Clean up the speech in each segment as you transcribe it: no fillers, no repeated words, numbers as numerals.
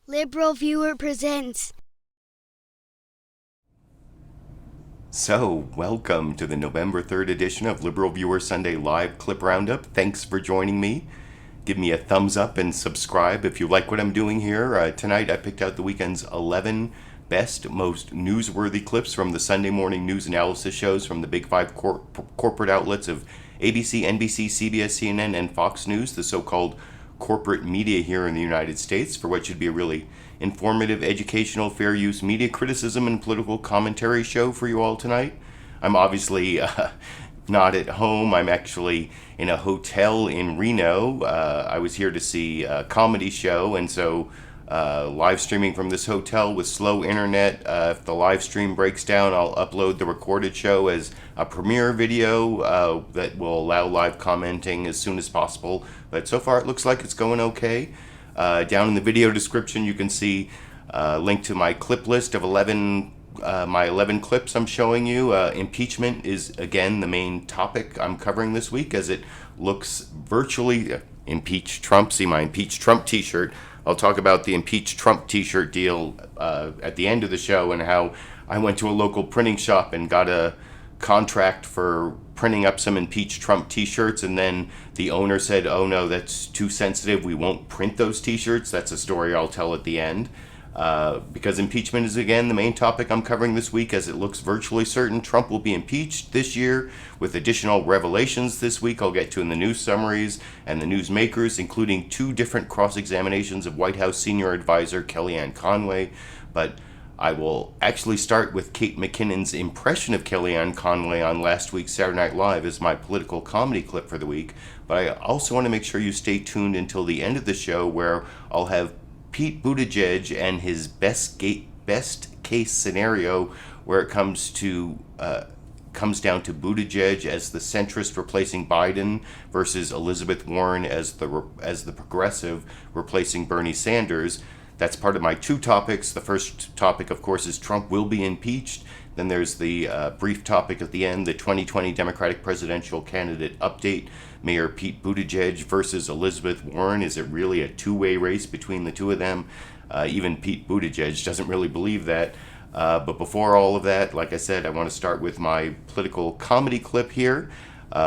LiberalViewer presents. So, welcome to the November 3rd edition of LiberalViewer Sunday Live Clip Roundup. Thanks for joining me. Give me a thumbs up and subscribe if you like what I'm doing here. Tonight I picked out the weekend's 11 best, most newsworthy clips from the Sunday morning news analysis shows from the big five corporate outlets of ABC, NBC, CBS, CNN, and Fox News, the so-called corporate media here in the United States, for what should be a really informative, educational, fair use media criticism and political commentary show for you all tonight. I'm obviously not at home. I'm actually in a hotel in Reno. I was here to see a comedy show, and so live streaming from this hotel with slow internet. If the live stream breaks down, I'll upload the recorded show as a premiere video that will allow live commenting as soon as possible. But so far it looks like it's going okay. Down in the video description you can see a link to my clip list of my 11 clips I'm showing you. Impeachment is again the main topic I'm covering this week, as it looks virtually impeach Trump. See my impeach Trump t-shirt. I'll talk about the impeach Trump t-shirt deal at the end of the show, and how I went to a local printing shop and got a contract for printing up some impeach Trump t-shirts, and then the owner said, oh no, that's too sensitive, we won't print those t-shirts. That's a story I'll tell at the end. Because impeachment is again the main topic I'm covering this week, as it looks virtually certain Trump will be impeached this year, with additional revelations this week I'll get to in the news summaries and the newsmakers, including 2 different cross-examinations of White House senior advisor Kellyanne Conway. But I will actually start with Kate McKinnon's impression of Kellyanne Conway on last week's Saturday Night Live as my political comedy clip for the week. But I also want to make sure you stay tuned until the end of the show, where I'll have Pete Buttigieg and his best case scenario, where it comes down to Buttigieg as the centrist replacing Biden versus Elizabeth Warren as the progressive replacing Bernie Sanders. That's part of my 2 topics. The first topic, of course, is Trump will be impeached. Then there's the brief topic at the end, the 2020 Democratic presidential candidate update. Mayor Pete Buttigieg versus Elizabeth Warren. Is it really a 2-way race between the 2 of them? Even Pete Buttigieg doesn't really believe that. But before all of that, like I said, I want to start with my political comedy clip here,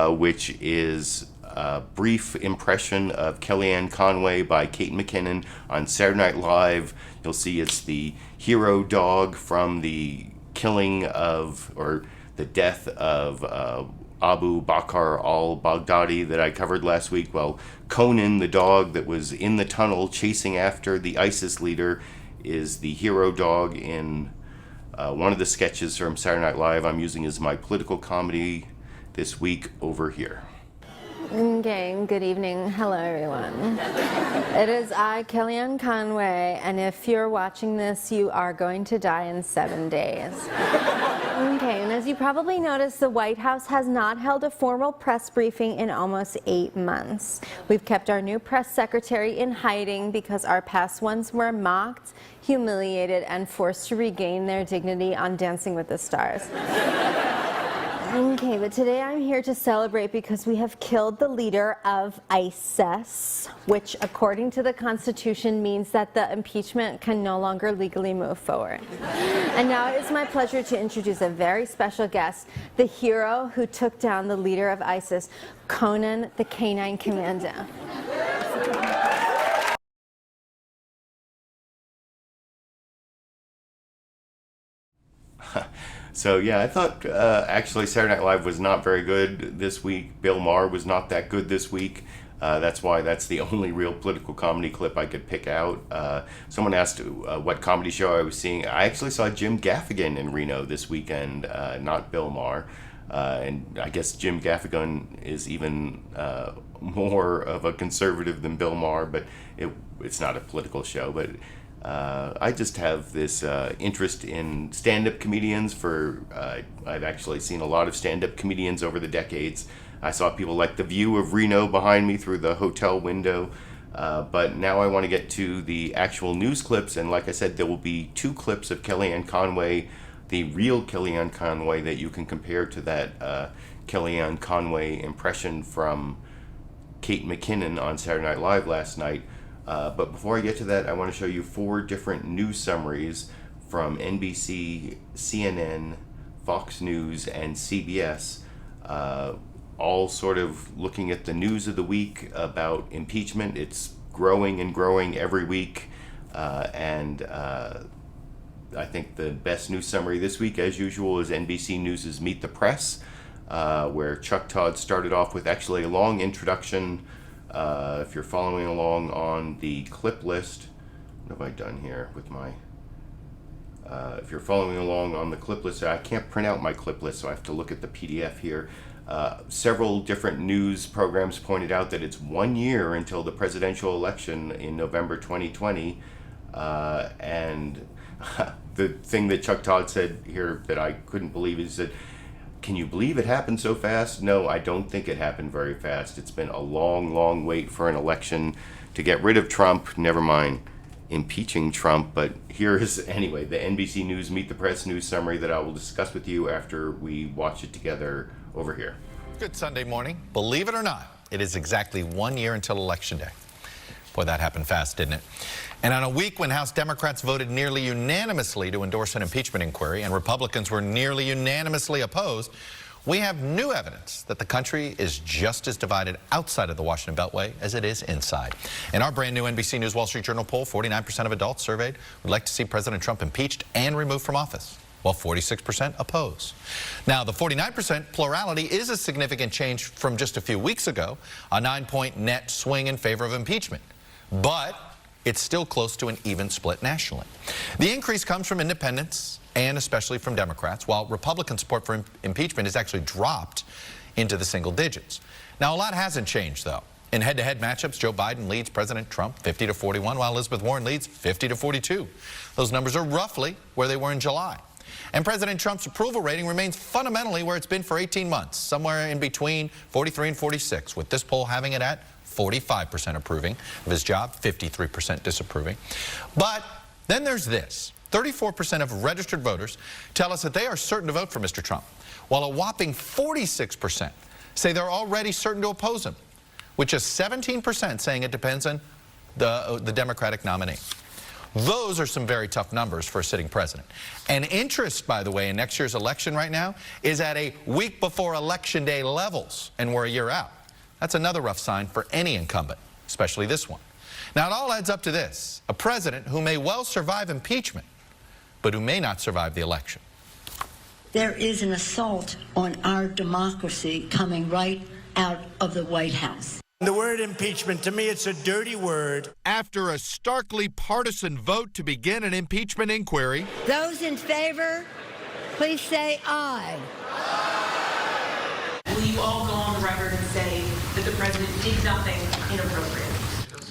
which is a brief impression of Kellyanne Conway by Kate McKinnon on Saturday Night Live. You'll see it's the hero dog from the killing of, or the death of, Abu Bakr al-Baghdadi that I covered last week. Well, Conan, the dog that was in the tunnel chasing after the ISIS leader, is the hero dog in one of the sketches from Saturday Night Live I'm using as my political comedy this week over here. Okay, good evening. Hello, everyone. It is I, Kellyanne Conway, and if you're watching this, you are going to die in 7 days. Okay, and as you probably noticed, the White House has not held a formal press briefing in almost 8 months. We've kept our new press secretary in hiding because our past ones were mocked, humiliated, and forced to regain their dignity on Dancing with the Stars. Okay, but today I'm here to celebrate because we have killed the leader of ISIS, which according to the Constitution means that the impeachment can no longer legally move forward. And now it is my pleasure to introduce a very special guest, the hero who took down the leader of ISIS, Conan the Canine Commando. So yeah, I thought actually Saturday Night Live was not very good this week. Bill Maher was not that good this week. That's why that's the only real political comedy clip I could pick out. Someone asked what comedy show I was seeing. I actually saw Jim Gaffigan in Reno this weekend, not Bill Maher. And I guess Jim Gaffigan is even more of a conservative than Bill Maher, but it's not a political show. But I just have this interest in stand-up comedians. I've actually seen a lot of stand-up comedians over the decades. I saw people like the view of Reno behind me through the hotel window. But now I want to get to the actual news clips, and like I said, there will be 2 clips of Kellyanne Conway, the real Kellyanne Conway, that you can compare to that Kellyanne Conway impression from Kate McKinnon on Saturday Night Live last night. But before I get to that, I want to show you 4 different news summaries from NBC, CNN, Fox News, and CBS, all sort of looking at the news of the week about impeachment. It's growing and growing every week, and I think the best news summary this week, as usual, is NBC News' Meet the Press, where Chuck Todd started off with actually a long introduction. If you're following along on the clip list, what have I done here with my... if you're following along on the clip list, I can't print out my clip list, so I have to look at the PDF here. Several different news programs pointed out that it's 1 year until the presidential election in November 2020, and the thing that Chuck Todd said here that I couldn't believe is that, can you believe it happened so fast? No, I don't think it happened very fast. It's been a long, long wait for an election to get rid of Trump, never mind impeaching Trump. But here is, anyway, the NBC News Meet the Press news summary that I will discuss with you after we watch it together over here. Good Sunday morning. Believe it or not, it is exactly 1 year until Election Day. Boy, that happened fast, didn't it? And on a week when House Democrats voted nearly unanimously to endorse an impeachment inquiry and Republicans were nearly unanimously opposed, we have new evidence that the country is just as divided outside of the Washington Beltway as it is inside. In our brand new NBC News Wall Street Journal poll, 49% of adults surveyed would like to see President Trump impeached and removed from office, while 46% oppose. Now, the 49% plurality is a significant change from just a few weeks ago, a 9-point net swing in favor of impeachment. But it's still close to an even split nationally. The increase comes from independents and especially from Democrats, while Republican support for impeachment has actually dropped into the single digits. Now, a lot hasn't changed, though. In head-to-head matchups, Joe Biden leads President Trump 50-41, while Elizabeth Warren leads 50-42. Those numbers are roughly where they were in July. And President Trump's approval rating remains fundamentally where it's been for 18 months, somewhere in between 43 and 46, with this poll having it at 45% approving of his job, 53% disapproving. But then there's this. 34% of registered voters tell us that they are certain to vote for Mr. Trump, while a whopping 46% say they're already certain to oppose him, with just 17% saying it depends on the Democratic nominee. Those are some very tough numbers for a sitting president. And interest, by the way, in next year's election right now is at a week before Election Day levels, and we're a year out. That's another rough sign for any incumbent, especially this one. Now, it all adds up to this: a president who may well survive impeachment, but who may not survive the election. There is an assault on our democracy coming right out of the White House. The word impeachment, to me, it's a dirty word. After a starkly partisan vote to begin an impeachment inquiry, Those in favor, please say aye. Will you all go on the record and say that the president did nothing inappropriate?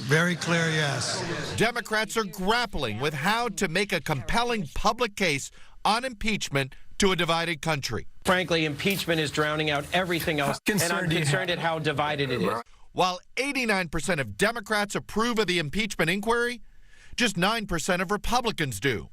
Very clear, yes. Democrats are grappling with how to make a compelling public case on impeachment to a divided country. Frankly, impeachment is drowning out everything else, and I'm concerned at how divided it is. While 89% of Democrats approve of the impeachment inquiry, just 9% of Republicans do.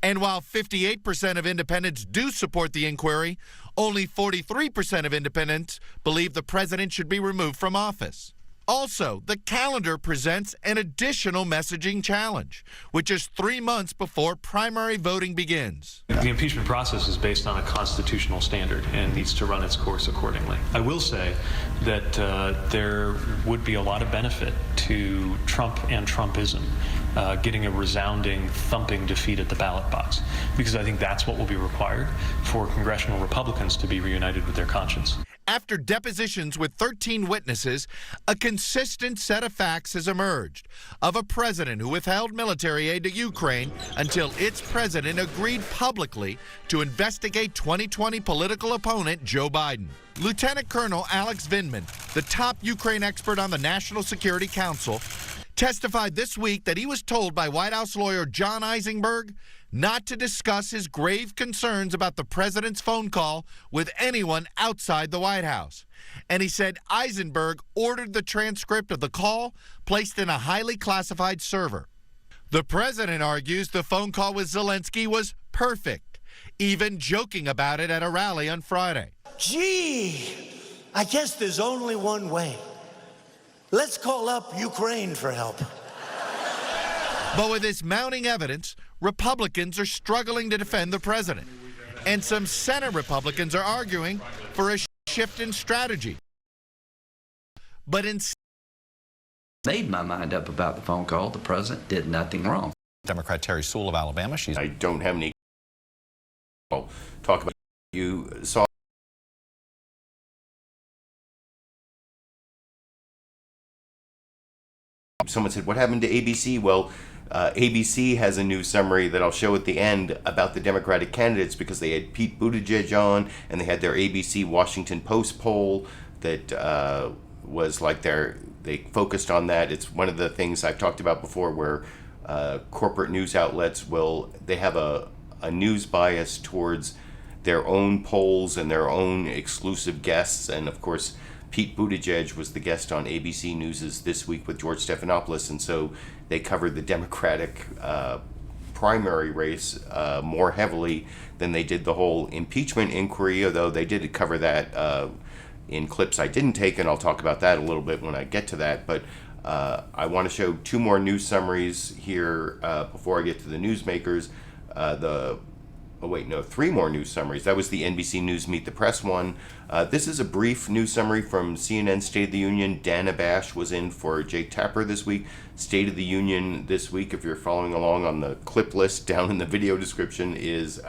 And while 58% of independents do support the inquiry, only 43% of independents believe the president should be removed from office. Also, the calendar presents an additional messaging challenge, which is 3 months before primary voting begins. The impeachment process is based on a constitutional standard and needs to run its course accordingly. I will say that there would be a lot of benefit to Trump and Trumpism getting a resounding, thumping defeat at the ballot box, because I think that's what will be required for congressional Republicans to be reunited with their conscience. After depositions with 13 witnesses, a consistent set of facts has emerged of a president who withheld military aid to Ukraine until its president agreed publicly to investigate 2020 political opponent Joe Biden. Lieutenant Colonel Alex Vindman, the top Ukraine expert on the National Security Council, testified this week that he was told by White House lawyer John Eisenberg not to discuss his grave concerns about the president's phone call with anyone outside the White House. And he said Eisenberg ordered the transcript of the call placed in a highly classified server. The president argues the phone call with Zelensky was perfect, even joking about it at a rally on Friday. Gee, I guess there's only one way. Let's call up Ukraine for help. But with this mounting evidence, Republicans are struggling to defend the president. And some Senate Republicans are arguing for a shift in strategy. But made my mind up about the phone call. The president did nothing wrong. Democrat Terry Sewell of Alabama. I don't have any. I'll talk about. You saw. Someone said, what happened to ABC? Well, ABC has a new summary that I'll show at the end about the Democratic candidates, because they had Pete Buttigieg on, and they had their ABC Washington Post poll that was like they focused on that. It's one of the things I've talked about before, where corporate news outlets they have a news bias towards their own polls and their own exclusive guests. And of course, Pete Buttigieg was the guest on ABC News' This Week with George Stephanopoulos, and so they covered the Democratic primary race more heavily than they did the whole impeachment inquiry, although they did cover that in clips I didn't take, and I'll talk about that a little bit when I get to that. But I want to show two more news summaries here before I get to the newsmakers. Three more news summaries. That was the NBC News Meet the Press one. This is a brief news summary from CNN State of the Union. Dana Bash was in for Jake Tapper this week. State of the Union this week, if you're following along on the clip list down in the video description, is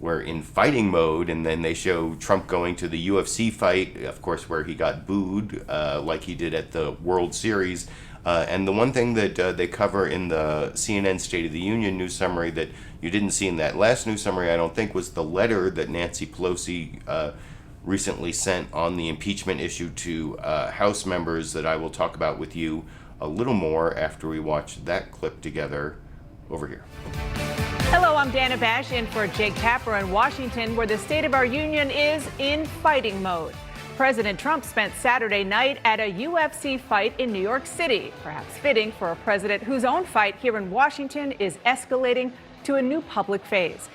we're in fighting mode, and then they show Trump going to the UFC fight, of course, where he got booed like he did at the World Series. And the one thing that they cover in the CNN State of the Union news summary that you didn't see in that last news summary, I don't think, was the letter that Nancy Pelosi recently sent on the impeachment issue to House members that I will talk about with you a little more after we watch that clip together over here. Hello, I'm Dana Bash in for Jake Tapper in Washington, where the State of our Union is in fighting mode. President Trump spent Saturday night at a UFC fight in New York City, perhaps fitting for a president whose own fight here in Washington is escalating to a new public phase.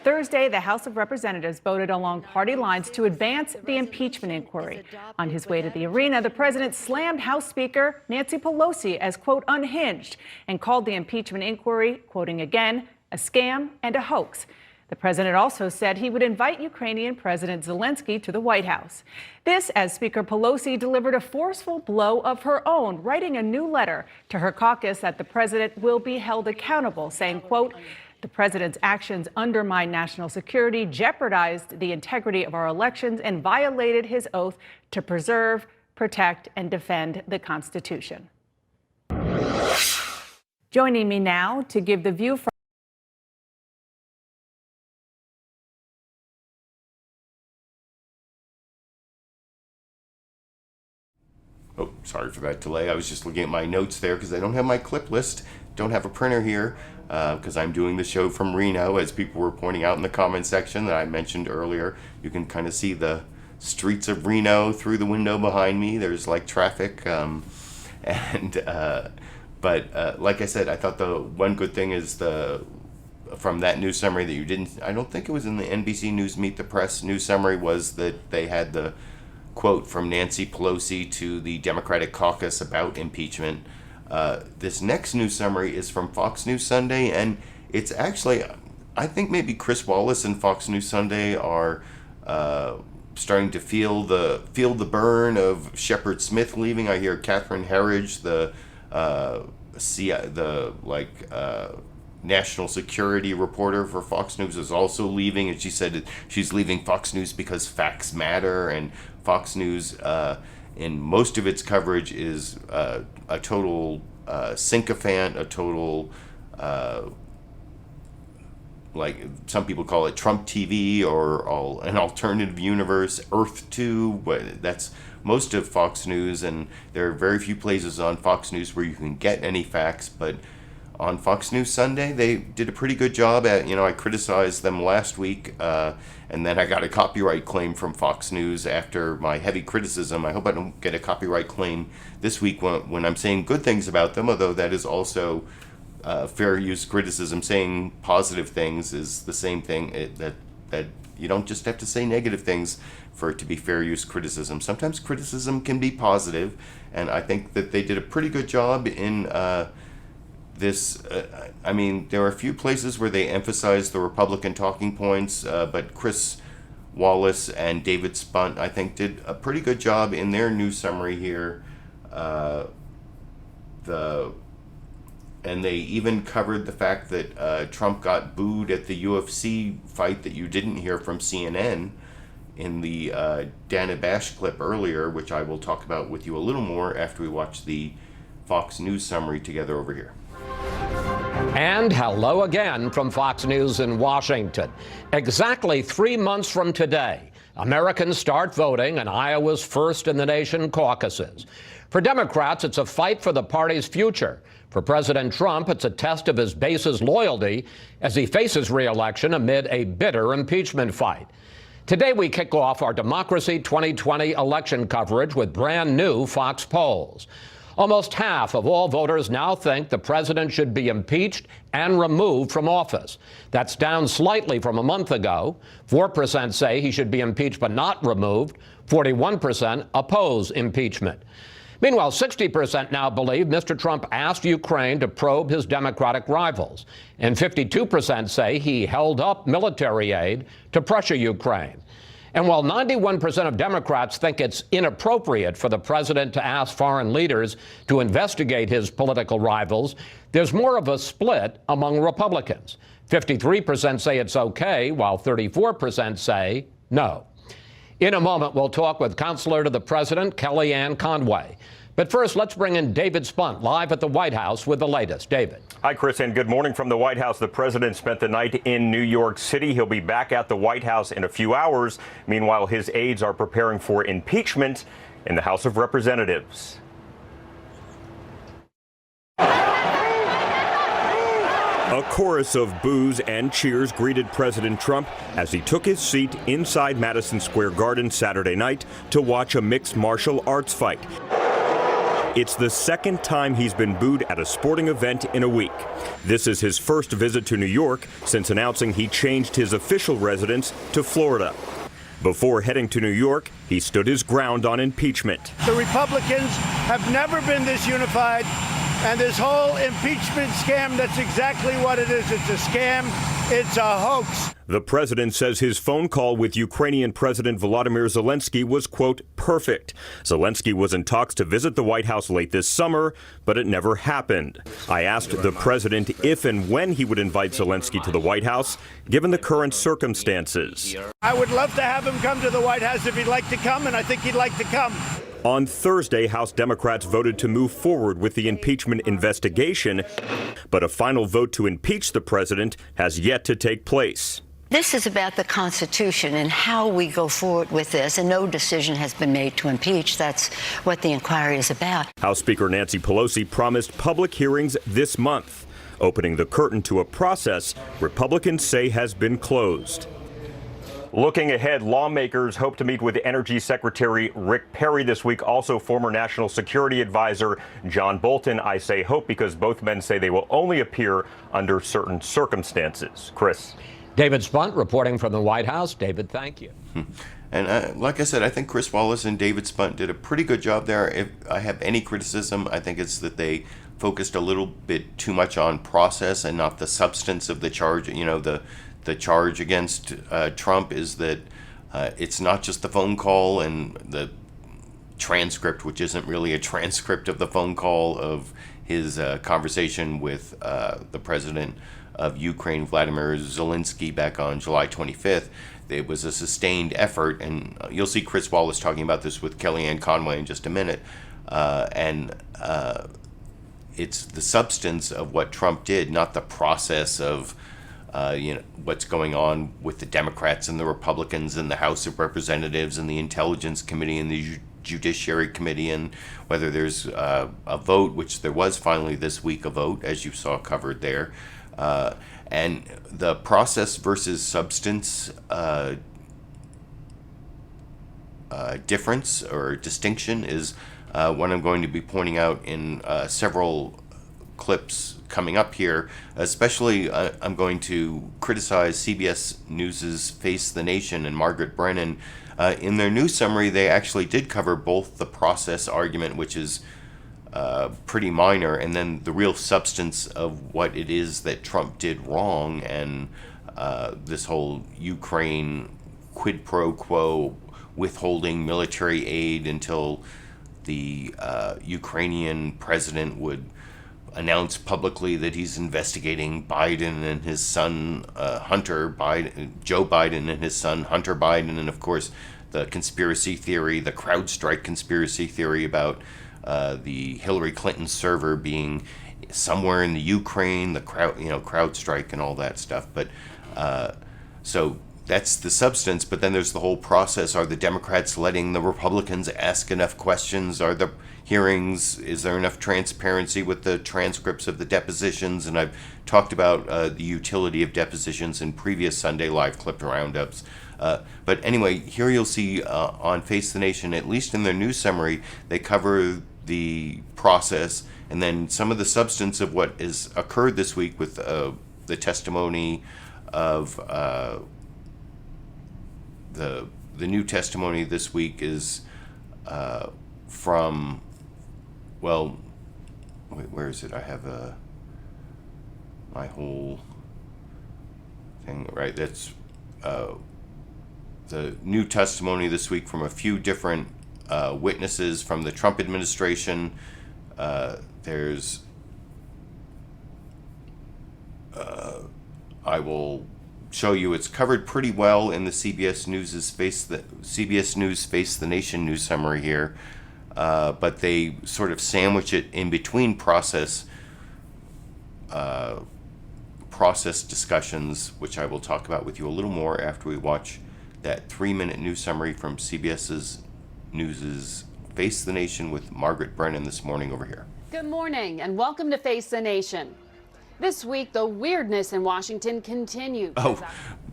Thursday, the House of Representatives voted along party lines to advance the impeachment inquiry. On his way to the arena, the president slammed House Speaker Nancy Pelosi as, quote, unhinged, and called the impeachment inquiry, quoting again, a scam and a hoax. The president also said he would invite Ukrainian President Zelensky to the White House. This as Speaker Pelosi delivered a forceful blow of her own, writing a new letter to her caucus that the president will be held accountable, saying, quote, the president's actions undermined national security, jeopardized the integrity of our elections, and violated his oath to preserve, protect, and defend the Constitution. Joining me now to give the view from Oh, sorry for that delay. I was just looking at my notes there because I don't have my clip list. Don't have a printer here because I'm doing the show from Reno, as people were pointing out in the comment section that I mentioned earlier. You can kind of see the streets of Reno through the window behind me. There's like traffic. But like I said, I thought the one good thing is from that news summary that you didn't, I don't think it was in the NBC News Meet the Press news summary, was that they had the quote from Nancy Pelosi to the Democratic caucus about impeachment. This next news summary is from Fox News Sunday, and it's actually, I think maybe Chris Wallace and Fox News Sunday are starting to feel the burn of Shepard Smith leaving. I hear Catherine Herridge, the national security reporter for Fox News, is also leaving, and she said that she's leaving Fox News because facts matter, and Fox News in most of its coverage is a total sycophant, a total like some people call it Trump TV or an alternative universe, Earth 2. But that's most of Fox News, and there are very few places on Fox News where you can get any facts. But on Fox News Sunday, they did a pretty good job at, I criticized them last week, and then I got a copyright claim from Fox News after my heavy criticism. I hope I don't get a copyright claim this week when I'm saying good things about them, although that is also fair use criticism. Saying positive things is the same thing, that you don't just have to say negative things for it to be fair use criticism. Sometimes criticism can be positive, and I think that they did a pretty good job in I mean, there are a few places where they emphasize the Republican talking points, but Chris Wallace and David Spunt, I think, did a pretty good job in their news summary here. And they even covered the fact that Trump got booed at the UFC fight that you didn't hear from CNN in the Dana Bash clip earlier, which I will talk about with you a little more after we watch the Fox News summary together over here. And hello again from Fox News in Washington. Exactly 3 months from today, Americans start voting in Iowa's first in the nation caucuses. For Democrats, it's a fight for the party's future. For President Trump, it's a test of his base's loyalty as he faces re-election amid a bitter impeachment fight. Today, we kick off our Democracy 2020 election coverage with brand new Fox polls. Almost half of all voters now think the president should be impeached and removed from office. That's down slightly from a month ago. 4% say he should be impeached but not removed. 41% oppose impeachment. Meanwhile, 60% now believe Mr. Trump asked Ukraine to probe his Democratic rivals, and 52% say he held up military aid to pressure Ukraine. And while 91% of Democrats think it's inappropriate for the president to ask foreign leaders to investigate his political rivals, there's more of a split among Republicans. 53% say it's okay, while 34% say no. In a moment, we'll talk with Counselor to the President, Kellyanne Conway. But first, let's bring in David Spunt, live at the White House with the latest. David. Hi, Chris, and good morning from the White House. The president spent the night in New York City. He'll be back at the White House in a few hours. Meanwhile, his aides are preparing for impeachment in the House of Representatives. A chorus of boos and cheers greeted President Trump as he took his seat inside Madison Square Garden Saturday night to watch a mixed martial arts fight. It's the second time he's been booed at a sporting event in a week. This is his first visit to New York since announcing he changed his official residence to Florida. Before heading to New York, he stood his ground on impeachment. The Republicans have never been this unified, and this whole impeachment scam, that's exactly what it is. It's a scam. It's a hoax. The president says his phone call with Ukrainian President Volodymyr Zelensky was, quote, perfect. Zelensky was in talks to visit the White House late this summer, but it never happened. I asked the president if and when he would invite Zelensky to the White House, given the current circumstances. I would love to have him come to the White House if he'd like to come, and I think he'd like to come. On Thursday, House Democrats voted to move forward with the impeachment investigation, but a final vote to impeach the president has yet to take place. This is about the Constitution and how we go forward with this, and no decision has been made to impeach. That's what the inquiry is about. House Speaker Nancy Pelosi promised public hearings this month, opening the curtain to a process Republicans say has been closed. Looking ahead, lawmakers hope to meet with Energy Secretary Rick Perry this week. Also, former National Security Advisor John Bolton. I say hope because both men say they will only appear under certain circumstances. Chris. David Spunt reporting from the White House. David, thank you. And like I said, I think Chris Wallace and David Spunt did a pretty good job there. If I have any criticism, I think it's that they focused a little bit too much on process and not the substance of the charge. You know, the charge against Trump is that it's not just the phone call and the transcript, which isn't really a transcript of the phone call of his conversation with the president of Ukraine, Volodymyr Zelensky, back on July 25th. It was a sustained effort, and you'll see Chris Wallace talking about this with Kellyanne Conway in just a minute. It's the substance of what Trump did, not the process of what's going on with the Democrats and the Republicans and the House of Representatives and the Intelligence Committee and the Judiciary Committee, and whether there's a vote, which there was finally this week, a vote, as you saw covered there. And the process versus substance difference or distinction is what I'm going to be pointing out in several clips coming up here. Especially, I'm going to criticize CBS News's Face the Nation and Margaret Brennan. In their news summary, they actually did cover both the process argument, which is pretty minor, and then the real substance of what it is that Trump did wrong, and this whole Ukraine quid pro quo, withholding military aid until the Ukrainian president would announce publicly that he's investigating Biden and his son Hunter Biden, Joe Biden and his son Hunter Biden, and of course the conspiracy theory, the Crowdstrike conspiracy theory about the Hillary Clinton server being somewhere in the Ukraine, the Crowdstrike and all that stuff. But so that's the substance, but then there's the whole process. Are the Democrats letting the Republicans ask enough questions? Are the hearings, is there enough transparency with the transcripts of the depositions? And I've talked about the utility of depositions in previous Sunday Live clip roundups. But anyway, here you'll see on Face the Nation, at least in their news summary, they cover the process and then some of the substance of what has occurred this week with the testimony of the new testimony this week is from, well, wait, where is it? I have my whole thing, right? That's the new testimony this week from a few different witnesses from the Trump administration. There's I will show you, it's covered pretty well in the CBS News Face the Nation news summary here, but they sort of sandwich it in between process discussions, which I will talk about with you a little more after we watch that 3-minute news summary from CBS News's Face the Nation with Margaret Brennan this morning over here. Good morning and welcome to Face the Nation. This week, the weirdness in Washington continued. Oh,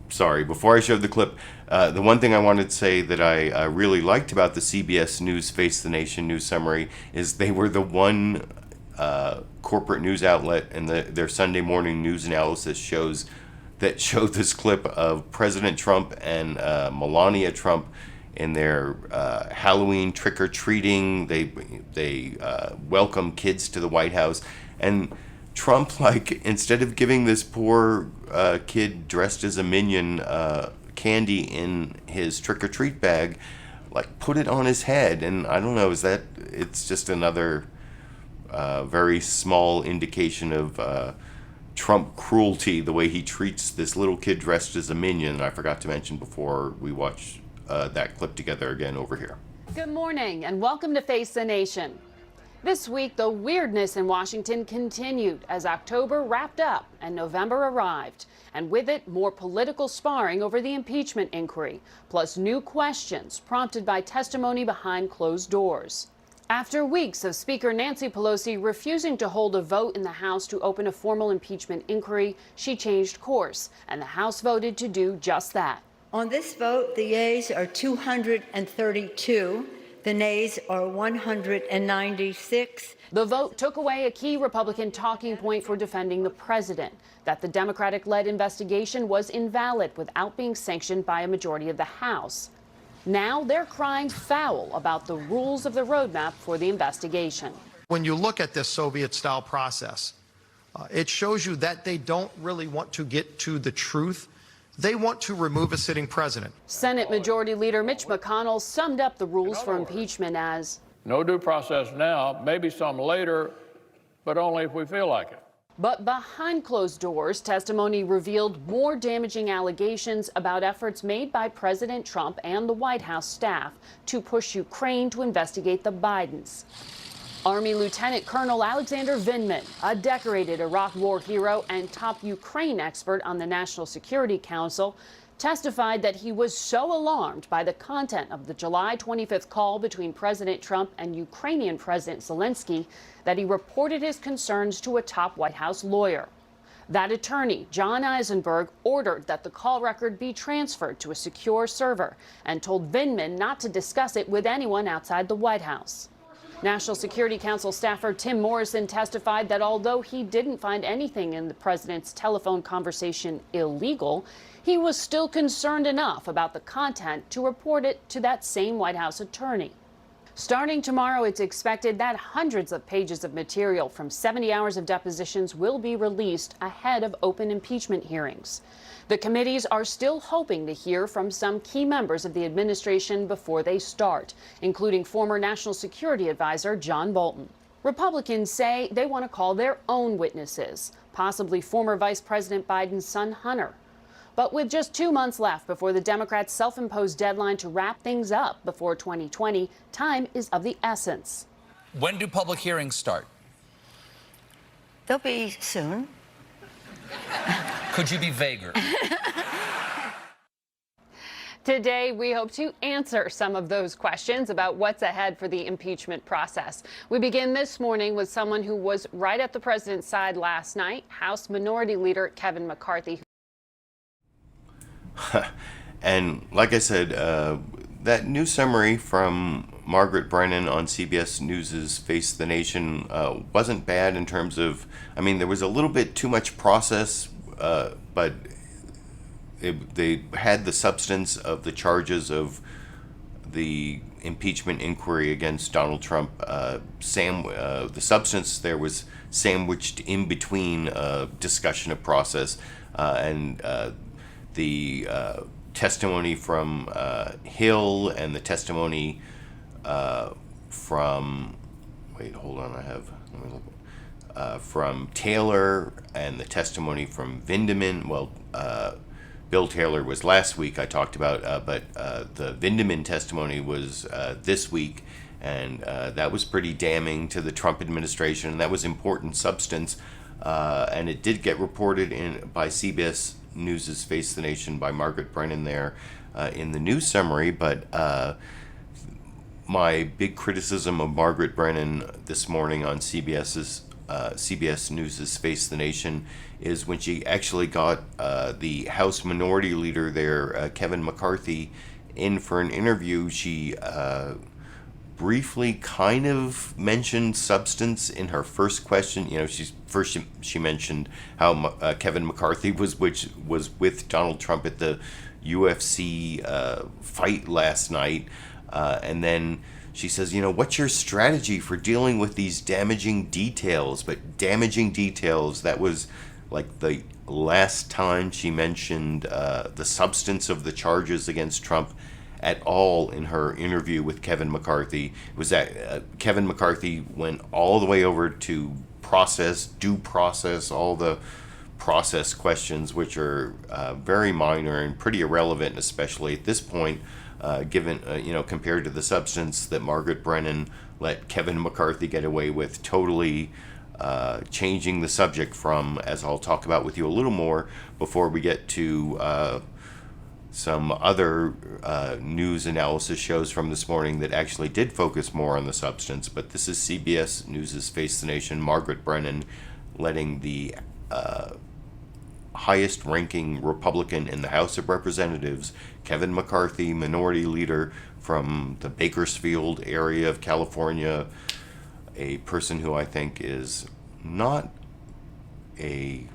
sorry. Before I showed the clip, the one thing I wanted to say that I really liked about the CBS News Face the Nation news summary is they were the one corporate news outlet in their Sunday morning news analysis shows that showed this clip of President Trump and Melania Trump in their Halloween trick-or-treating. They welcome kids to the White House, and Trump, like, instead of giving this poor kid dressed as a minion candy in his trick-or-treat bag, like, put it on his head. And I don't know, it's just another very small indication of Trump cruelty, the way he treats this little kid dressed as a minion. I forgot to mention before we watch that clip together again over here. Good morning and welcome to Face the Nation. This week, the weirdness in Washington continued as October wrapped up and November arrived. And with it, more political sparring over the impeachment inquiry, plus new questions prompted by testimony behind closed doors. After weeks of Speaker Nancy Pelosi refusing to hold a vote in the House to open a formal impeachment inquiry, she changed course, and the House voted to do just that. On this vote, the yeas are 232. The nays are 196. The vote took away a key Republican talking point for defending the president, that the Democratic-led investigation was invalid without being sanctioned by a majority of the House. Now they're crying foul about the rules of the roadmap for the investigation. When you look at this Soviet-style process, it shows you that they don't really want to get to the truth. They want to remove a sitting president. Senate Majority Leader Mitch McConnell summed up the rules for impeachment as, no due process now, maybe some later, but only if we feel like it. But behind closed doors, testimony revealed more damaging allegations about efforts made by President Trump and the White House staff to push Ukraine to investigate the Bidens. Army Lieutenant Colonel Alexander Vindman, a decorated Iraq War hero and top Ukraine expert on the National Security Council, testified that he was so alarmed by the content of the July 25th call between President Trump and Ukrainian President Zelensky that he reported his concerns to a top White House lawyer. That attorney, John Eisenberg, ordered that the call record be transferred to a secure server and told Vindman not to discuss it with anyone outside the White House. National Security Council staffer Tim Morrison testified that although he didn't find anything in the president's telephone conversation illegal, he was still concerned enough about the content to report it to that same White House attorney. Starting tomorrow, it's expected that hundreds of pages of material from 70 hours of depositions will be released ahead of open impeachment hearings. The committees are still hoping to hear from some key members of the administration before they start, including former National Security Advisor John Bolton. Republicans say they want to call their own witnesses, possibly former Vice President Biden's son Hunter. But with just 2 months left before the Democrats' self-imposed deadline to wrap things up before 2020, time is of the essence. When do public hearings start? They'll be soon. Could you be vaguer? Today, we hope to answer some of those questions about what's ahead for the impeachment process. We begin this morning with someone who was right at the president's side last night, House Minority Leader Kevin McCarthy. And like I said, that news summary from Margaret Brennan on CBS News' Face the Nation wasn't bad in terms of, I mean, there was a little bit too much process, but they had the substance of the charges of the impeachment inquiry against Donald Trump. The substance there was sandwiched in between discussion of process and the testimony from Hill and the testimony from, wait, hold on, let me look, from Taylor and the testimony from Vindeman. Well, Bill Taylor was last week I talked about, but the Vindeman testimony was this week, and that was pretty damning to the Trump administration, and that was important substance, and it did get reported in by CBS News' Face the Nation by Margaret Brennan there in the news summary, but my big criticism of Margaret Brennan this morning on CBS News' Face the Nation is when she actually got the House Minority Leader there, Kevin McCarthy, in for an interview. She briefly kind of mentioned substance in her first question. You know, she mentioned how Kevin McCarthy was with Donald Trump at the UFC fight last night, and then she says, you know, what's your strategy for dealing with these damaging details? But damaging details, that was like the last time she mentioned the substance of the charges against Trump at all in her interview with Kevin McCarthy. It was that Kevin McCarthy went all the way over to due process, all the process questions, which are very minor and pretty irrelevant, especially at this point, given, compared to the substance that Margaret Brennan let Kevin McCarthy get away with, totally changing the subject from, as I'll talk about with you a little more before we get to some other news analysis shows from this morning that actually did focus more on the substance. But this is CBS News' Face the Nation, Margaret Brennan letting the highest ranking Republican in the House of Representatives, Kevin McCarthy, Minority Leader from the Bakersfield area of California, a person who I think is not a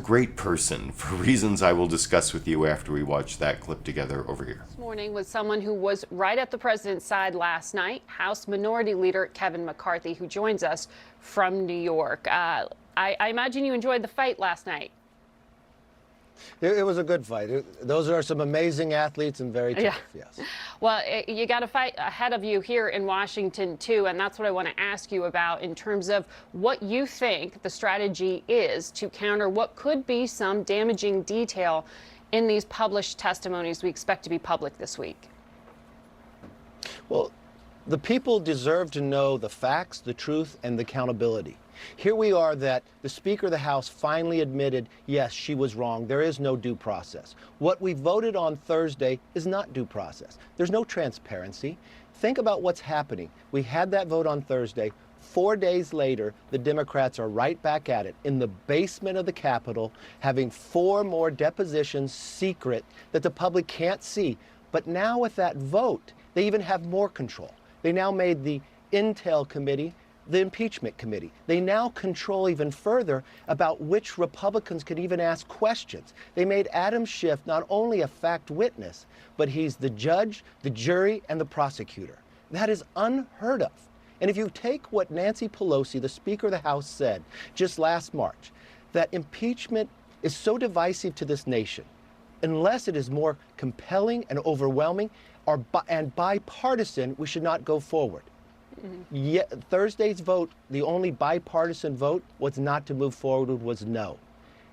great person for reasons I will discuss with you after we watch that clip together over here. This morning with someone who was right at the president's side last night, House Minority Leader Kevin McCarthy, who joins us from New York. I imagine you enjoyed the fight last night. It was a good fight. Those are some amazing athletes and very tough, yes. Well, you got a fight ahead of you here in Washington, too, and that's what I want to ask you about in terms of what you think the strategy is to counter what could be some damaging detail in these published testimonies we expect to be public this week. Well, the people deserve to know the facts, the truth, and the accountability. Here we are that the Speaker of the House finally admitted, yes, she was wrong. There is no due process. What we voted on Thursday is not due process. There's no transparency. Think about what's happening. We had that vote on Thursday. 4 days later, the Democrats are right back at it in the basement of the Capitol, having 4 more depositions secret that the public can't see. But now with that vote, they even have more control. They now made the Intel Committee the impeachment committee. They now control even further about which Republicans can even ask questions. They made Adam Schiff not only a fact witness, but he's the judge, the jury, and the prosecutor. That is unheard of. And if you take what Nancy Pelosi, the Speaker of the House, said just last March, that impeachment is so divisive to this nation, unless it is more compelling and overwhelming and bipartisan, we should not go forward. Yet Thursday's vote, the only bipartisan vote, was not to move forward, was no.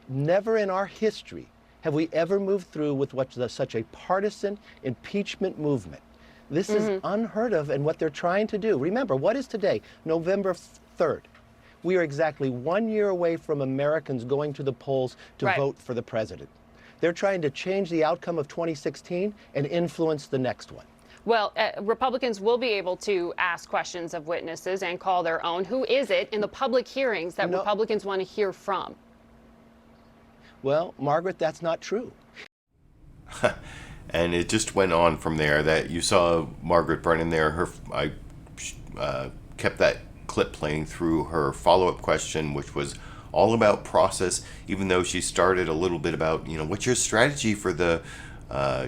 Never in our history have we ever moved through with such a partisan impeachment movement. This is unheard of, and what they're trying to do. Remember, what is today? November 3rd. We are exactly 1 year away from Americans going to the polls to vote for the president. They're trying to change the outcome of 2016 and influence the next one. Well, Republicans will be able to ask questions of witnesses and call their own. Who is it in the public hearings that Republicans want to hear from? Well, Margaret, that's not true. And it just went on from there. That you saw Margaret Brennan there. I kept that clip playing through her follow-up question, which was all about process, even though she started a little bit about, what's your strategy for the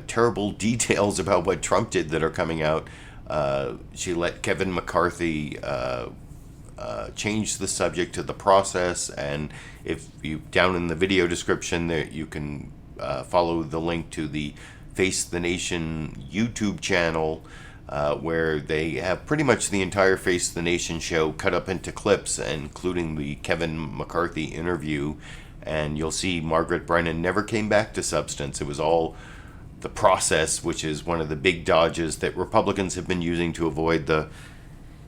terrible details about what Trump did that are coming out. She let Kevin McCarthy change the subject to the process, and if you down in the video description there you can follow the link to the Face the Nation YouTube channel, where they have pretty much the entire Face the Nation show cut up into clips, including the Kevin McCarthy interview, and you'll see Margaret Brennan never came back to substance. It was all the process, which is one of the big dodges that Republicans have been using to avoid the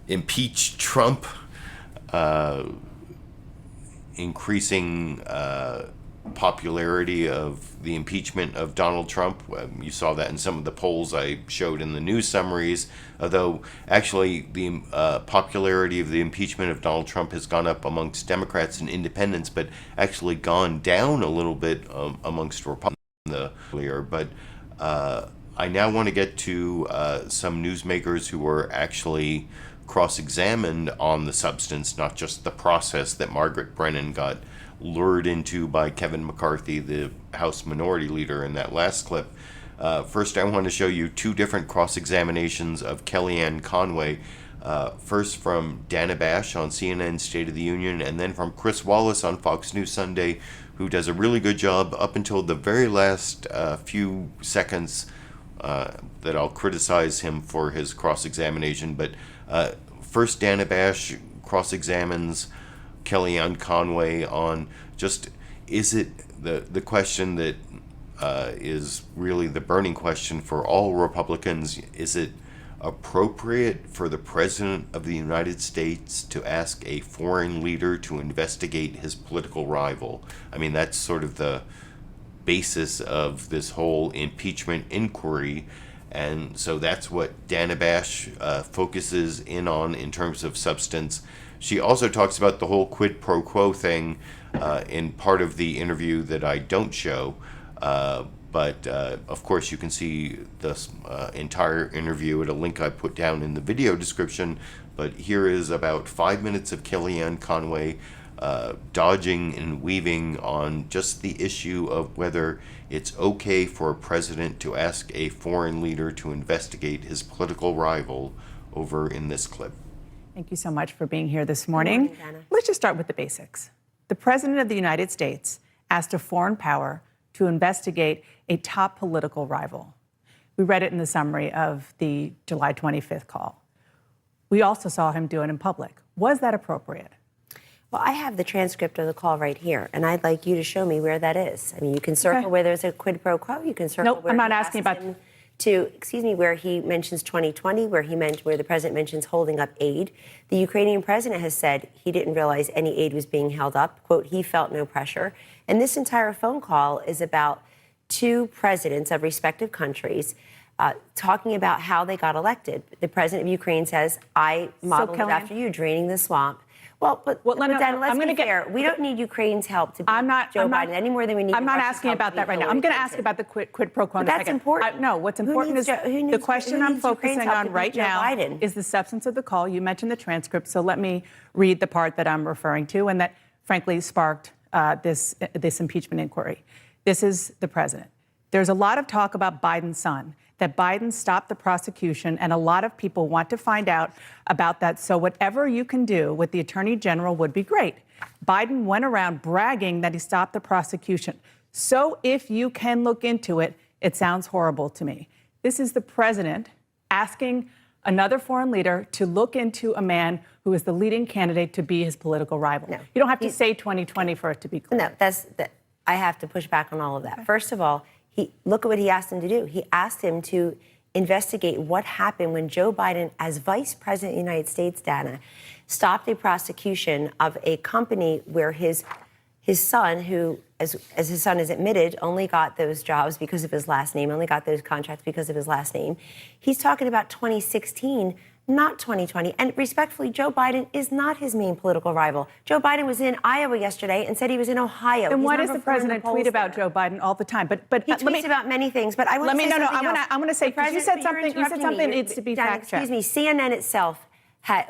impeach Trump, increasing popularity of the impeachment of Donald Trump. You saw that in some of the polls I showed in the news summaries, although actually the popularity of the impeachment of Donald Trump has gone up amongst Democrats and independents, but actually gone down a little bit amongst Republicans earlier. But I now want to get to some newsmakers who were actually cross-examined on the substance, not just the process that Margaret Brennan got lured into by Kevin McCarthy, the House Minority Leader, in that last clip. First, I want to show you two different cross-examinations of Kellyanne Conway. First from Dana Bash on CNN State of the Union, and then from Chris Wallace on Fox News Sunday, who does a really good job up until the very last few seconds that I'll criticize him for his cross-examination. But first, Dana Bash cross-examines Kellyanne Conway on just, is it the question that is really the burning question for all Republicans, is it appropriate for the President of the United States to ask a foreign leader to investigate his political rival? I mean, that's sort of the basis of this whole impeachment inquiry, and so that's what Dana Bash focuses in on in terms of substance. She also talks about the whole quid pro quo thing in part of the interview that I don't show, but of course you can see the entire interview at a link I put down in the video description. But here is about 5 minutes of Kellyanne Conway dodging and weaving on just the issue of whether it's okay for a president to ask a foreign leader to investigate his political rival over in this clip. Thank you so much for being here this morning. Let's just start with the basics. The President of the United States asked a foreign power to investigate a top political rival. We read it in the summary of the July 25th call. We also saw him do it in public. Was that appropriate? Well, I have the transcript of the call right here, and I'd like you to show me where that is. I mean, you can circle where there's a quid pro quo. You can circle where I'm not asking about where he mentions 2020, where the president mentions holding up aid. The Ukrainian president has said he didn't realize any aid was being held up. Quote, he felt no pressure. And this entire phone call is about two presidents of respective countries talking about how they got elected. The president of Ukraine says, I modeled it after you, draining the swamp. Well, but let's be fair. We don't need Ukraine's help to beat Joe Biden any more than we need. I'm not asking about that right now. I'm going to ask about the quid pro quo in a second. That's important. No, what's important is the question I'm focusing on right now is the substance of the call. You mentioned the transcript, so let me read the part that I'm referring to and that, frankly, sparked this impeachment inquiry. This is the president. There's a lot of talk about Biden's son. that Biden stopped the prosecution, and a lot of people want to find out about that. So whatever you can do with the Attorney General would be great. Biden went around bragging that he stopped the prosecution. So if you can look into it, it sounds horrible to me. This is the president asking another foreign leader to look into a man who is the leading candidate to be his political rival. No, you don't have to say 2020 for it to be clear. No, I have to push back on all of that. Okay. First of all, look at what he asked him to do. He asked him to investigate what happened when Joe Biden, as Vice President of the United States, Dana, stopped a prosecution of a company where his son, who, as his son has admitted, only got those jobs because of his last name, only got those contracts because of his last name. He's talking about 2016, not 2020. And respectfully, Joe Biden is not his main political rival. Joe Biden was in Iowa yesterday and said he was in Ohio. And why does the president tweet about Joe Biden all the time? But he tweets about many things. But I want to say something else. I want to say, because you said something. You said something needs to be fact checked. Excuse me. CNN itself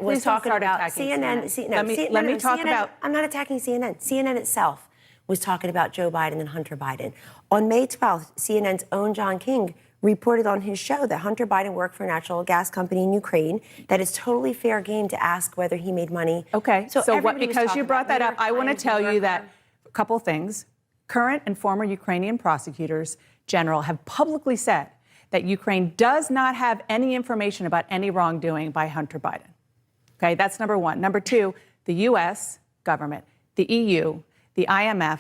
was talking about CNN. Let me talk about. I'm not attacking CNN. CNN itself was talking about Joe Biden and Hunter Biden. On May 12th, CNN's own John King reported on his show that Hunter Biden worked for a natural gas company in Ukraine, that it's totally fair game to ask whether he made money. Okay, so what, because you brought that up, I want to tell you that a couple things. Current and former Ukrainian prosecutors general have publicly said that Ukraine does not have any information about any wrongdoing by Hunter Biden. Okay, that's number one. Number two, the U.S. government, the EU, the IMF,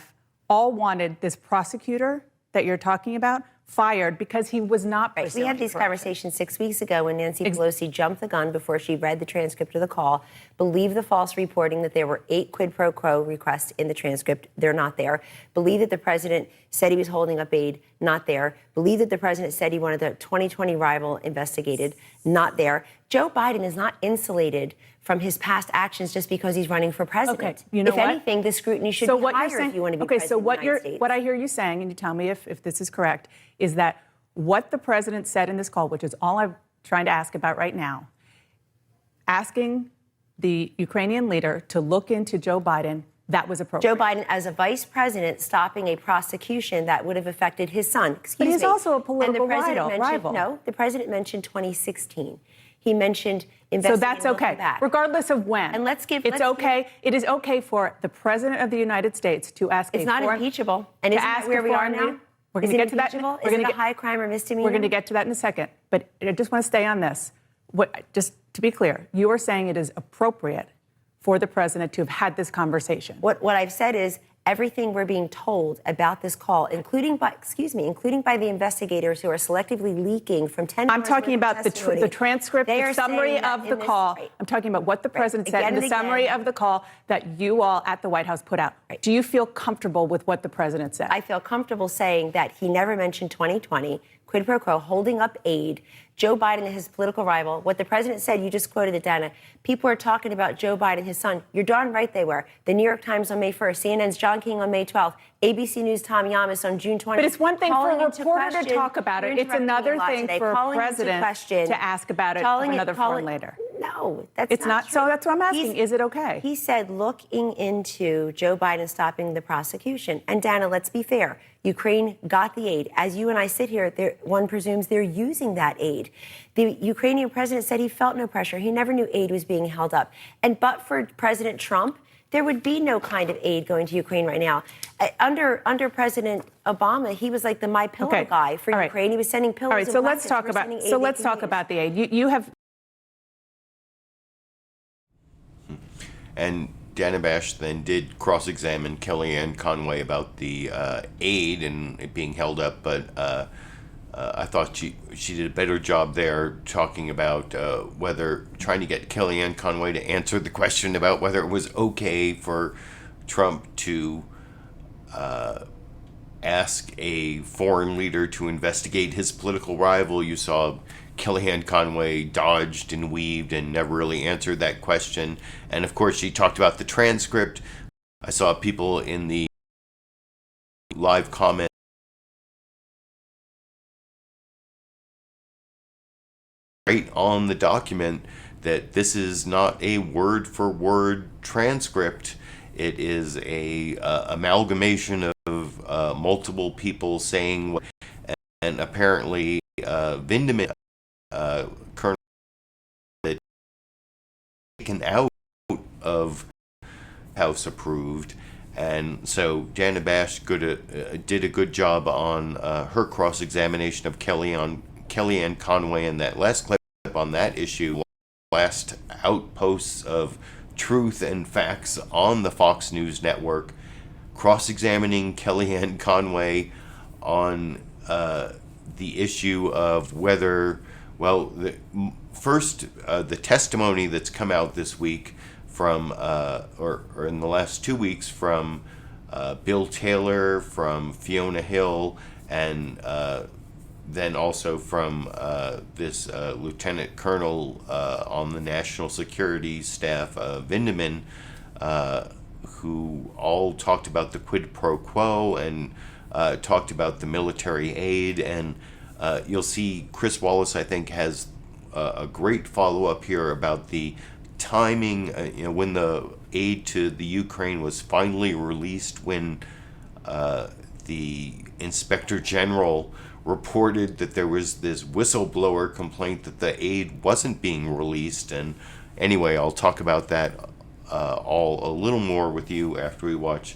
all wanted this prosecutor that you're talking about fired because he was not pursuing. We had these conversations 6 weeks ago when Nancy Pelosi jumped the gun before she read the transcript of the call, believed the false reporting that there were 8 quid pro quo requests in the transcript. They're not there. Believed that the president said he was holding up aid. Not there. Believed that the president said he wanted the 2020 rival investigated. Not there. Joe Biden is not insulated from his past actions just because he's running for president. Okay, you know if anything, the scrutiny should be higher if you want to be president of the United States. What I hear you saying, and you tell me if this is correct, is that what the president said in this call, which is all I'm trying to ask about right now, asking the Ukrainian leader to look into Joe Biden, that was appropriate. Joe Biden, as a vice president, stopping a prosecution that would have affected his son. But he's also a political rival. No, the president mentioned 2016. He mentioned investigating. So that's okay, regardless of when. And It is okay for the president of the United States to ask. It's not impeachable. And isn't that where we are now? We're going to get to that. Is it a high crime or misdemeanor? We're going to get to that in a second. But I just want to stay on this. Just to be clear, you are saying it is appropriate for the president to have had this conversation. What I've said is everything we're being told about this call, including by the investigators who are selectively leaking from 10 I'm talking about the transcript, the summary of the call. I'm talking about what the president said in the summary of the call that you all at the White House put out. Do you feel comfortable with what the president said? I feel comfortable saying that he never mentioned 2020, quid pro quo, holding up aid, Joe Biden and his political rival. What the president said, you just quoted it, Dana. People are talking about Joe Biden, his son. You're darn right they were. The New York Times on May 1st, CNN's John King on May 12th, ABC News' Tom Yamas on June 20th. But it's one thing for a reporter to talk about it. It's another thing for a president to ask about it of another foreign leader. No, that's not true. So that's what I'm asking. Is it okay? He said looking into Joe Biden stopping the prosecution. And Dana, let's be fair. Ukraine got the aid. As you and I sit here, one presumes they're using that aid. The Ukrainian president said he felt no pressure. He never knew aid was being held up. And but for President Trump, there would be no kind of aid going to Ukraine right now. Under President Obama, he was like the My Pillow guy for Ukraine. He was sending pillows. All right, so let's talk about the aid. You have. And Dana Bash then did cross-examine Kellyanne Conway about the aid and it being held up, but I thought she did a better job there talking about trying to get Kellyanne Conway to answer the question about whether it was okay for Trump to ask a foreign leader to investigate his political rival. You saw Kellyanne Conway dodged and weaved and never really answered that question. And of course, she talked about the transcript. I saw people in the live comment right on the document that this is not a word-for-word transcript. It is a amalgamation of multiple people saying, and apparently Vindman colonel that taken out of House approved, and so Janet Bash did a good job on her cross-examination of Kellyanne Conway in that last clip on that issue. Last outposts of truth and facts on the Fox News network, cross-examining Kellyanne Conway on the issue of whether, well, the testimony that's come out this week from, or in the last 2 weeks from Bill Taylor, from Fiona Hill, and then also from this lieutenant colonel on the national security staff, Vindman, who all talked about the quid pro quo and talked about the military aid. And you'll see Chris Wallace, I think, has a great follow-up here about the timing, when the aid to the Ukraine was finally released, when the Inspector General reported that there was this whistleblower complaint that the aid wasn't being released. And anyway, I'll talk about that all a little more with you after we watch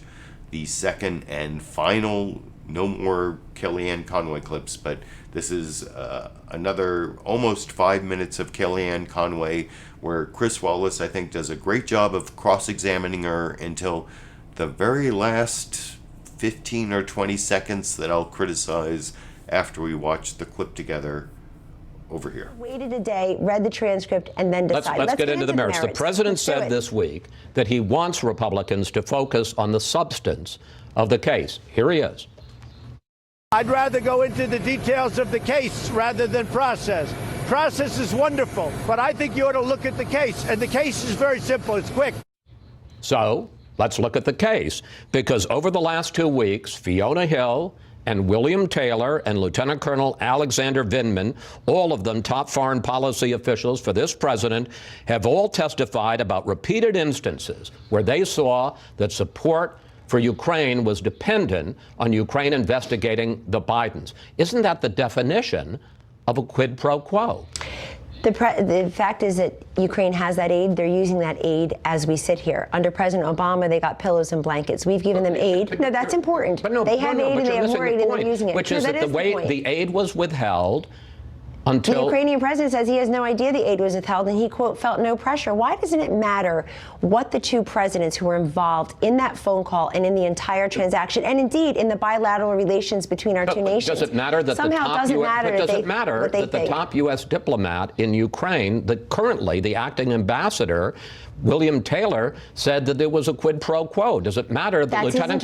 the second and final, no more Kellyanne Conway clips, but this is another almost 5 minutes of Kellyanne Conway, where Chris Wallace, I think, does a great job of cross-examining her until the very last 15 or 20 seconds that I'll criticize after we watch the clip together over here. Waited a day, read the transcript, and then decided. Let's get into the merits. The president said this week that he wants Republicans to focus on the substance of the case. Here he is. I'd rather go into the details of the case rather than process. Process is wonderful, but I think you ought to look at the case. And the case is very simple. It's quick. So let's look at the case, because over the last 2 weeks, Fiona Hill and William Taylor and Lieutenant Colonel Alexander Vindman, all of them top foreign policy officials for this president, have all testified about repeated instances where they saw that support for Ukraine was dependent on Ukraine investigating the Bidens. Isn't that the definition of a quid pro quo? The fact is that Ukraine has that aid. They're using that aid as we sit here. Under President Obama, they got pillows and blankets. We've given them aid. No, that's important. They have aid and they have more aid and they're using it. Which is that the way the aid was withheld until... The Ukrainian president says he has no idea the aid was withheld and he, quote, felt no pressure. Why doesn't it matter what the two presidents who were involved in that phone call and in the entire transaction, and indeed in the bilateral relations between our two nations? Does it matter that the top U.S. diplomat in Ukraine, currently the acting ambassador, William Taylor, said that there was a quid pro quo? Does it matter that Lieutenant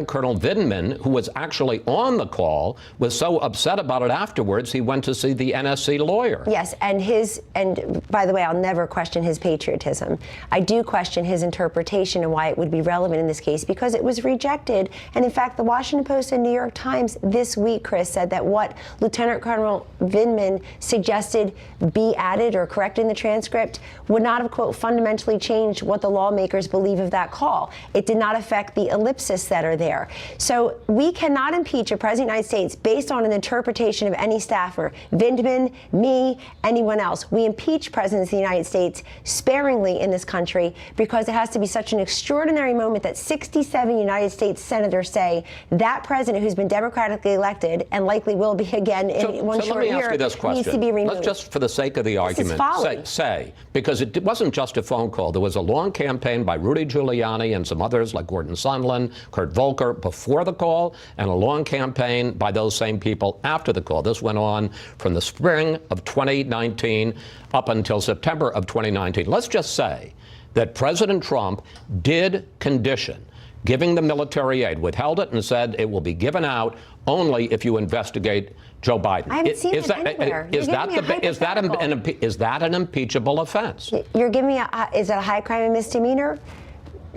Colonel Vindman, who was actually on the call, was so upset about it afterwards, he went to see the NSC lawyer? Yes, and by the way, I'll never question his patriotism. I do question his interpretation and why it would be relevant in this case, because it was rejected. And in fact, the Washington Post and New York Times this week, Chris, said that what Lieutenant Colonel Vindman suggested be added or corrected in the transcript would not have, quote, fundamentally changed what the lawmakers believe of that call. It did not affect the ellipses that are there. So we cannot impeach a president of the United States based on an interpretation of any staffer, Vindman, me, anyone else. We impeach presidents of the United States sparingly in this country because it has to be such an extraordinary moment that 67 United States senators say that president who's been democratically elected and likely will be again in one short year needs to be removed. Let's just, for the sake of the argument, say, because it wasn't just a phone call. There was a long campaign by Rudy Giuliani and some others like Gordon Sondland, Kurt Volker before the call, and a long campaign by those same people after the call. This went on from the spring of 2019 up until September of 2019. Let's just say that President Trump did condition giving the military aid, withheld it, and said it will be given out only if you investigate Joe Biden. I haven't seen it anywhere. Is that an impeachable offense? You're giving me is that a high crime and misdemeanor?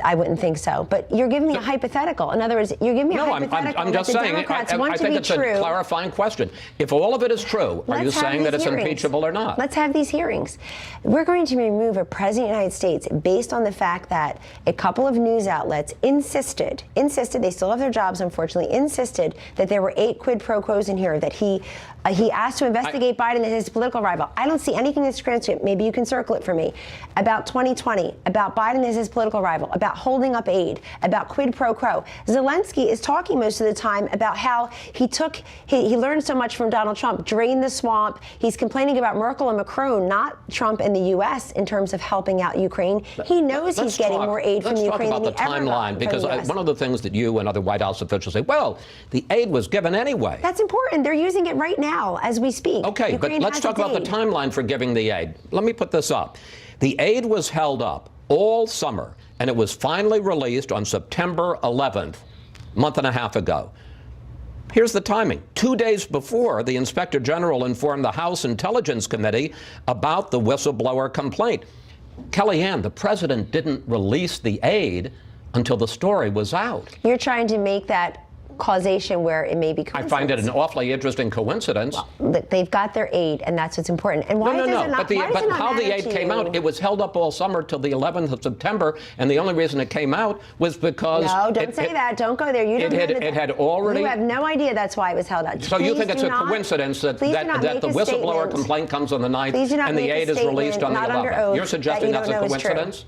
I wouldn't think so. But you're giving me a hypothetical. In other words, you're giving me a hypothetical. I'm just saying, I think it's a clarifying question. If all of it is true, are you saying that it's impeachable or not? Let's have these hearings. We're going to remove a president of the United States based on the fact that a couple of news outlets insisted, they still have their jobs, unfortunately, insisted that there were 8 quid pro quos in here, that he asked to investigate Biden as his political rival. I don't see anything in this transcript, maybe you can circle it for me, about 2020, about Biden as his political rival, about holding up aid, about quid pro quo. Zelensky is talking most of the time about how he learned so much from Donald Trump, drained the swamp. He's complaining about Merkel and Macron, not Trump and the U.S. in terms of helping out Ukraine. He knows he's getting more aid from Ukraine than he ever got from the US. Let's talk about the timeline, because one of the things that you and other White House officials say, well, the aid was given anyway. That's important. They're using it right now as we speak. Okay, Ukraine but let's talk about the timeline for giving the aid. Let me put this up. The aid was held up all summer, and it was finally released on September 11th, a month and a half ago. Here's the timing. 2 days before, the Inspector General informed the House Intelligence Committee about the whistleblower complaint. Kellyanne, the president didn't release the aid until the story was out. You're trying to make that causation where it may be coincidence. I find it an awfully interesting coincidence. Well, they've got their aid, and that's what's important. And why does it not? But how the aid came out, it was held up all summer till the 11th of September, and the only reason it came out was because... No, don't say that. Don't go there. You don't know it had already... You have no idea that's why it was held up. So you think it's a coincidence that the whistleblower complaint comes on the 9th and the aid is released on the 11th? You're suggesting that's a coincidence?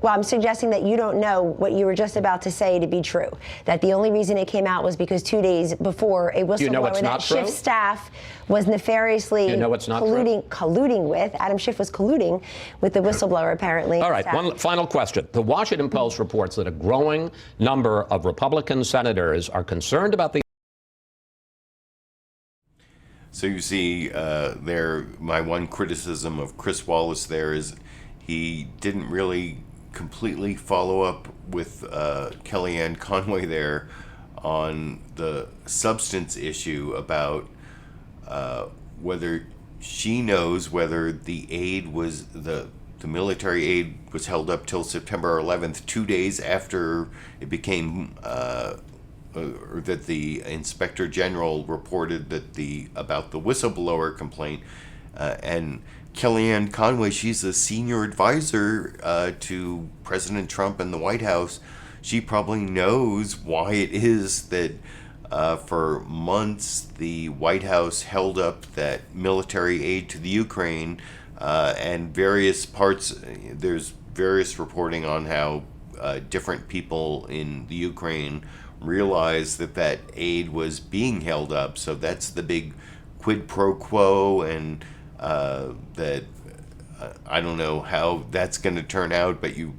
Well, I'm suggesting that you don't know what you were just about to say to be true. That the only reason it came out was because 2 days before a whistleblower that Schiff's staff was nefariously colluding with. Adam Schiff was colluding with the whistleblower, apparently. All right, one final question. The Washington Post reports that a growing number of Republican senators are concerned about the... So you see, my one criticism of Chris Wallace there is he didn't really completely follow up with Kellyanne Conway there on the substance issue about whether she knows whether the aid was the military aid was held up till September 11th, 2 days after it became or that the Inspector General reported that about the whistleblower complaint, and Kellyanne Conway, she's a senior advisor to President Trump and the White House. She probably knows why it is that for months the White House held up that military aid to the Ukraine, and various parts, there's various reporting on how different people in the Ukraine realized that aid was being held up. So that's the big quid pro quo, and that I don't know how that's going to turn out, but you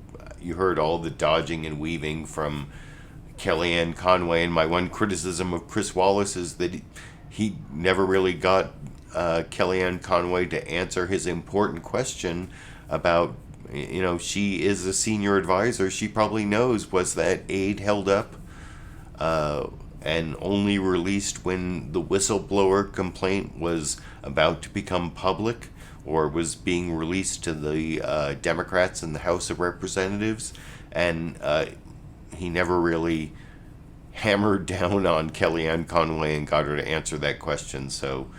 heard all the dodging and weaving from Kellyanne Conway, and my one criticism of Chris Wallace is that he never really got Kellyanne Conway to answer his important question about, she is a senior advisor. She probably knows, was that aid held up and only released when the whistleblower complaint was about to become public, or was being released to the Democrats in the House of Representatives, and he never really hammered down on Kellyanne Conway and got her to answer that question. So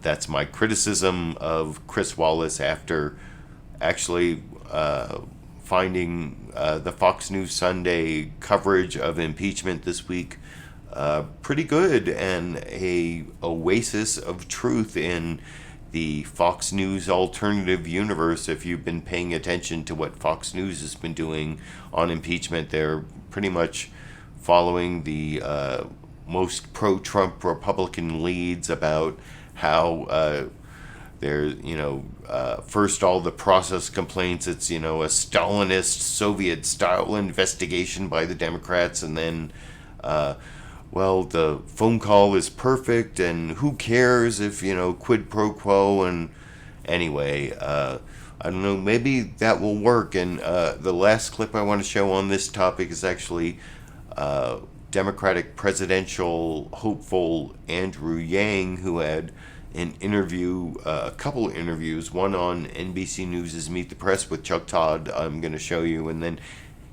that's my criticism of Chris Wallace after actually finding the Fox News Sunday coverage of impeachment this week pretty good, and a oasis of truth in the Fox News alternative universe. If you've been paying attention to what Fox News has been doing on impeachment, they're pretty much following the most pro-Trump Republican leads about how there's, first all the process complaints, it's, a Stalinist Soviet-style investigation by the Democrats, and then well, the phone call is perfect, and who cares if, quid pro quo, and anyway, I don't know, maybe that will work. And the last clip I want to show on this topic is actually Democratic presidential hopeful Andrew Yang, who had an interview, a couple of interviews, one on NBC News' Meet the Press with Chuck Todd, I'm going to show you, and then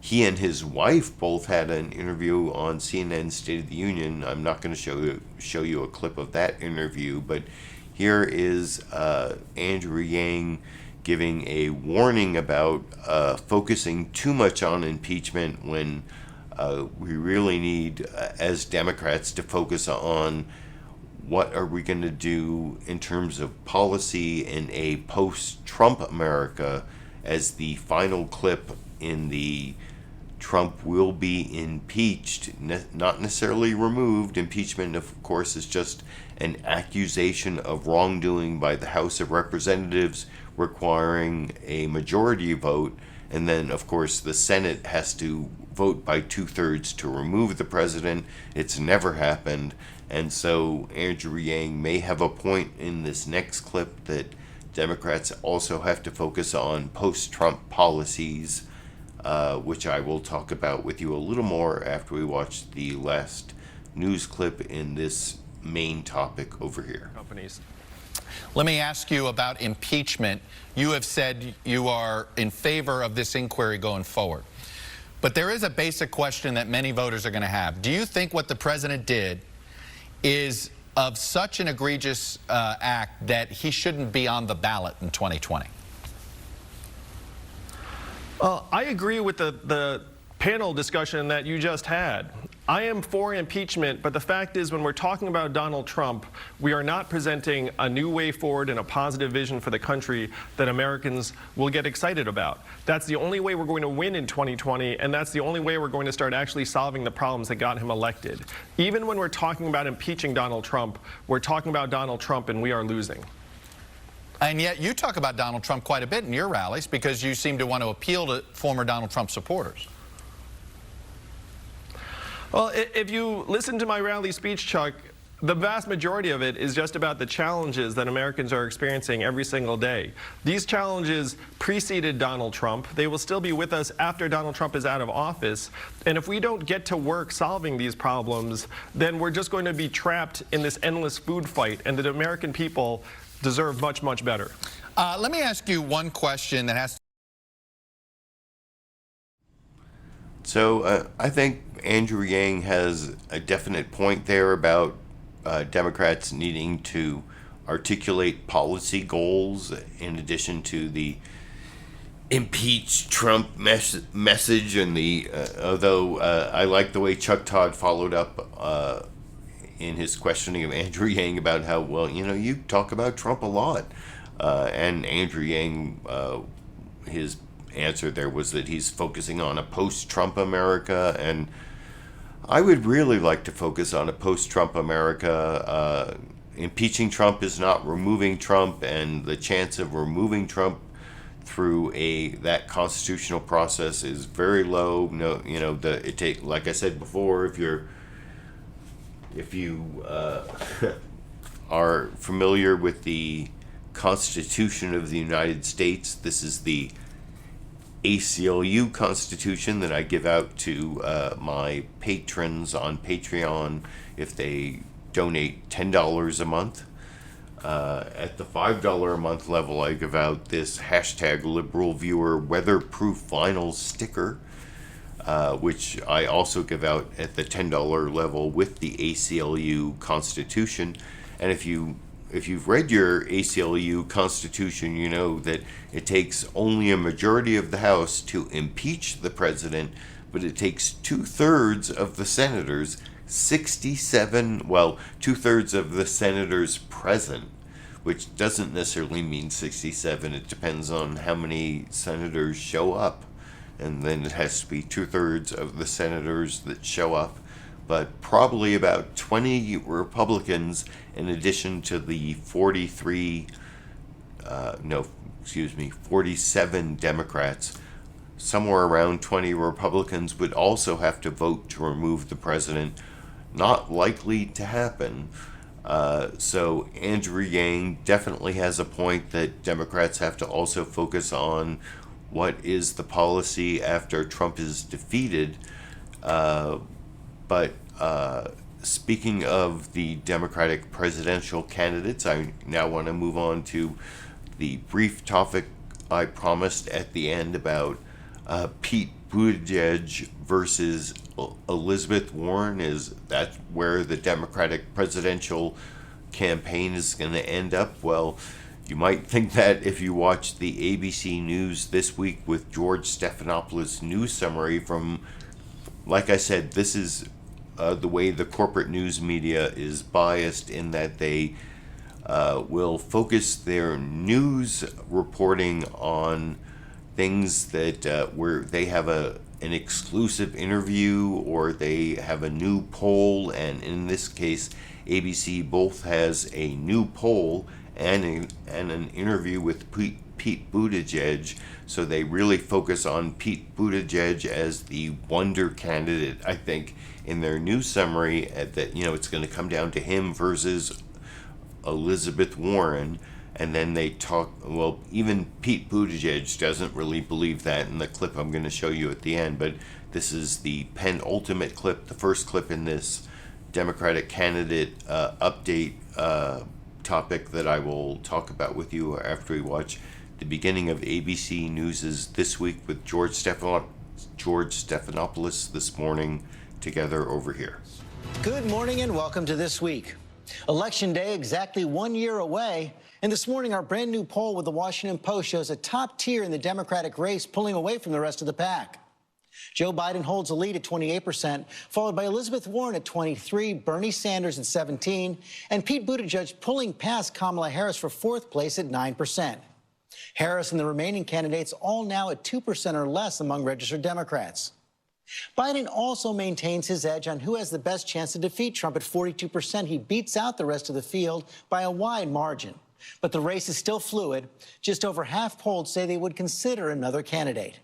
he and his wife both had an interview on CNN's State of the Union. I'm not going to show you a clip of that interview, but here is Andrew Yang giving a warning about focusing too much on impeachment when we really need, as Democrats, to focus on what are we going to do in terms of policy in a post-Trump America, as the final clip in the Trump will be impeached, not necessarily removed. Impeachment, of course, is just an accusation of wrongdoing by the House of Representatives requiring a majority vote. And then, of course, the Senate has to vote by 2/3 to remove the president. It's never happened. And so Andrew Yang may have a point in this next clip that Democrats also have to focus on post-Trump policies, which I will talk about with you a little more after we watch the last news clip in this main topic over here. Companies. Let me ask you about impeachment. You have said you are in favor of this inquiry going forward. But there is a basic question that many voters are going to have. Do you think what the president did is of such an egregious act that he shouldn't be on the ballot in 2020? Well, I agree with the panel discussion that you just had. I am for impeachment, but the fact is when we're talking about Donald Trump, we are not presenting a new way forward and a positive vision for the country that Americans will get excited about. That's the only way we're going to win in 2020, and that's the only way we're going to start actually solving the problems that got him elected. Even when we're talking about impeaching Donald Trump, we're talking about Donald Trump and we are losing. And yet you talk about Donald Trump quite a bit in your rallies because you seem to want to appeal to former Donald Trump supporters. Well, if you listen to my rally speech, Chuck, the vast majority of it is just about the challenges that Americans are experiencing every single day. These challenges preceded Donald Trump. They will still be with us after Donald Trump is out of office. And if we don't get to work solving these problems, then we're just going to be trapped in this endless food fight, and the American people deserve much, much better. Let me ask you one question that has to... So I think Andrew Yang has a definite point there about Democrats needing to articulate policy goals in addition to the impeach Trump message. And the although I like the way Chuck Todd followed up in his questioning of Andrew Yang about how, well, you know, you talk about Trump a lot, and Andrew Yang, his answer there was that he's focusing on a post-Trump America, and I would really like to focus on a post-Trump America. Impeaching Trump is not removing Trump, and the chance of removing Trump through that constitutional process is very low. No, you know, like I said before, if you are familiar with the Constitution of the United States, this is the ACLU Constitution that I give out to my patrons on Patreon if they donate $10 a month. At the $5 a month level, I give out this #LiberalViewer weatherproof vinyl sticker, which I also give out at the $10 level with the ACLU Constitution. And if you've read your ACLU Constitution, you know that it takes only a majority of the House to impeach the president, but it takes 2/3 of the senators, 2/3 of the senators present, which doesn't necessarily mean 67. It depends on how many senators show up. And then it has to be 2/3 of the senators that show up. But probably about 20 Republicans, in addition to the 47 Democrats. Somewhere around 20 Republicans would also have to vote to remove the president. Not likely to happen. So Andrew Yang definitely has a point that Democrats have to also focus on what is the policy after Trump is defeated. But speaking of the Democratic presidential candidates, I now want to move on to the brief topic I promised at the end about Pete Buttigieg versus Elizabeth Warren? Is that where the Democratic presidential campaign is going to end up? Well, you might think that if you watch the ABC News this week with George Stephanopoulos' news summary from, like I said, this is the way the corporate news media is biased in that they will focus their news reporting on things that where they have an exclusive interview or they have a new poll, and in this case ABC both has a new poll and an interview with Pete Buttigieg, so they really focus on Pete Buttigieg as the wonder candidate, I think, in their news summary, that, you know, it's going to come down to him versus Elizabeth Warren. And then they talk, well, even Pete Buttigieg doesn't really believe that in the clip I'm going to show you at the end, but this is the penultimate clip, the first clip in this Democratic candidate update topic that I will talk about with you after we watch the beginning of ABC News' This Week with George Stephanopoulos this morning together over here. Good morning and welcome to This Week. Election Day exactly 1 year away. And this morning, our brand new poll with the Washington Post shows a top tier in the Democratic race pulling away from the rest of the pack. Joe Biden holds a lead at 28%, followed by Elizabeth Warren at 23%, Bernie Sanders at 17%, and Pete Buttigieg pulling past Kamala Harris for fourth place at 9%. Harris and the remaining candidates all now at 2% or less among registered Democrats. Biden also maintains his edge on who has the best chance to defeat Trump at 42%. He beats out the rest of the field by a wide margin. But the race is still fluid. Just over half polled say they would consider another candidate.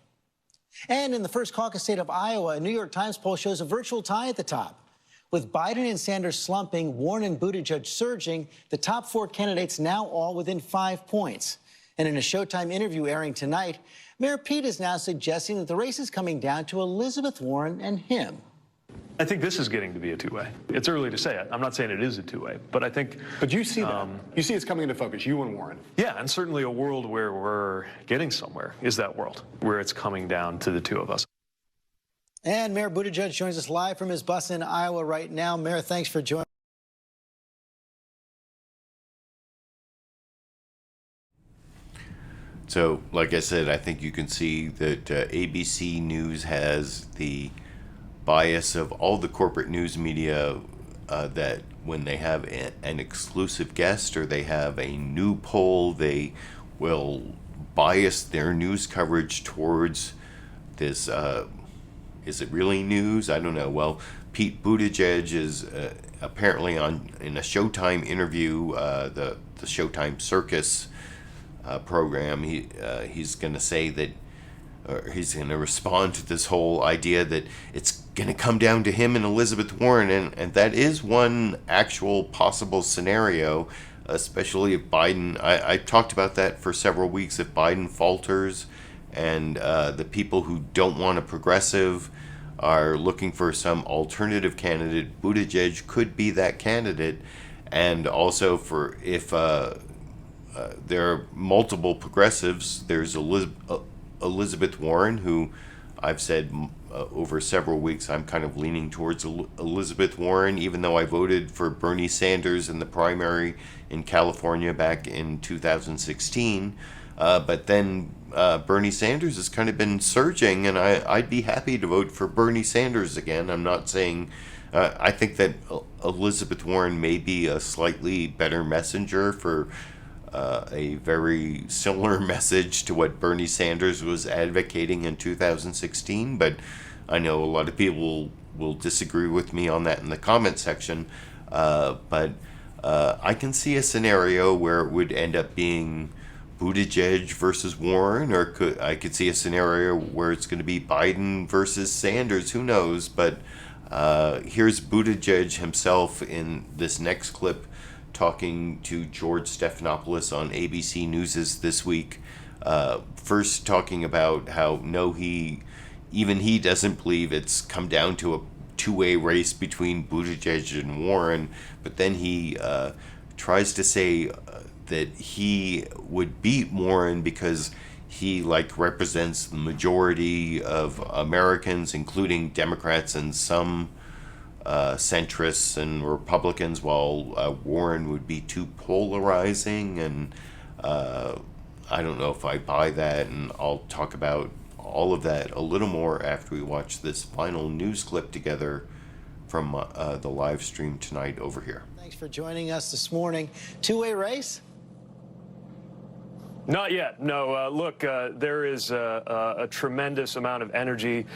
And in the first caucus state of Iowa, a New York Times poll shows a virtual tie at the top. With Biden and Sanders slumping, Warren and Buttigieg surging, the top four candidates now all within 5 points. And in a Showtime interview airing tonight, Mayor Pete is now suggesting that the race is coming down to Elizabeth Warren and him. I think this is getting to be a two-way. It's early to say it. I'm not saying it is a two-way, but I think... But you see that. You see it's coming into focus, you and Warren. Yeah, and certainly a world where we're getting somewhere is that world, where it's coming down to the two of us. And Mayor Buttigieg joins us live from his bus in Iowa right now. Mayor, thanks for joining. So, like I said, I think you can see that ABC News has the bias of all the corporate news media that when they have an exclusive guest or they have a new poll, they will bias their news coverage towards this. Is it really news? I don't know. Well, Pete Buttigieg is apparently in a Showtime interview, the Showtime Circus program. He's going to say that, or he's going to respond to this whole idea that it's going to come down to him and Elizabeth Warren, and that is one actual possible scenario, especially if Biden, I talked about that for several weeks, if Biden falters and the people who don't want a progressive are looking for some alternative candidate, Buttigieg could be that candidate. And also for if there are multiple progressives, there's Elizabeth Warren, who I've said over several weeks I'm kind of leaning towards Elizabeth Warren, even though I voted for Bernie Sanders in the primary in California back in 2016. But then Bernie Sanders has kind of been surging, and I'd be happy to vote for Bernie Sanders again. I'm not saying... I think that Elizabeth Warren may be a slightly better messenger for a very similar message to what Bernie Sanders was advocating in 2016, but I know a lot of people will disagree with me on that in the comment section, but I can see a scenario where it would end up being Buttigieg versus Warren, or I could see a scenario where it's going to be Biden versus Sanders, who knows, but here's Buttigieg himself in this next clip talking to George Stephanopoulos on ABC News' This Week. First talking about how even he doesn't believe it's come down to a two-way race between Buttigieg and Warren, but then he tries to say that he would beat Warren because he represents the majority of Americans, including Democrats and some centrists and Republicans, while Warren would be too polarizing. And I don't know if I buy that, and I'll talk about all of that a little more after we watch this final news clip together from the live stream tonight over here. Thanks for joining us this morning. Two-way race? Not yet. No. Look, there is a tremendous amount of energy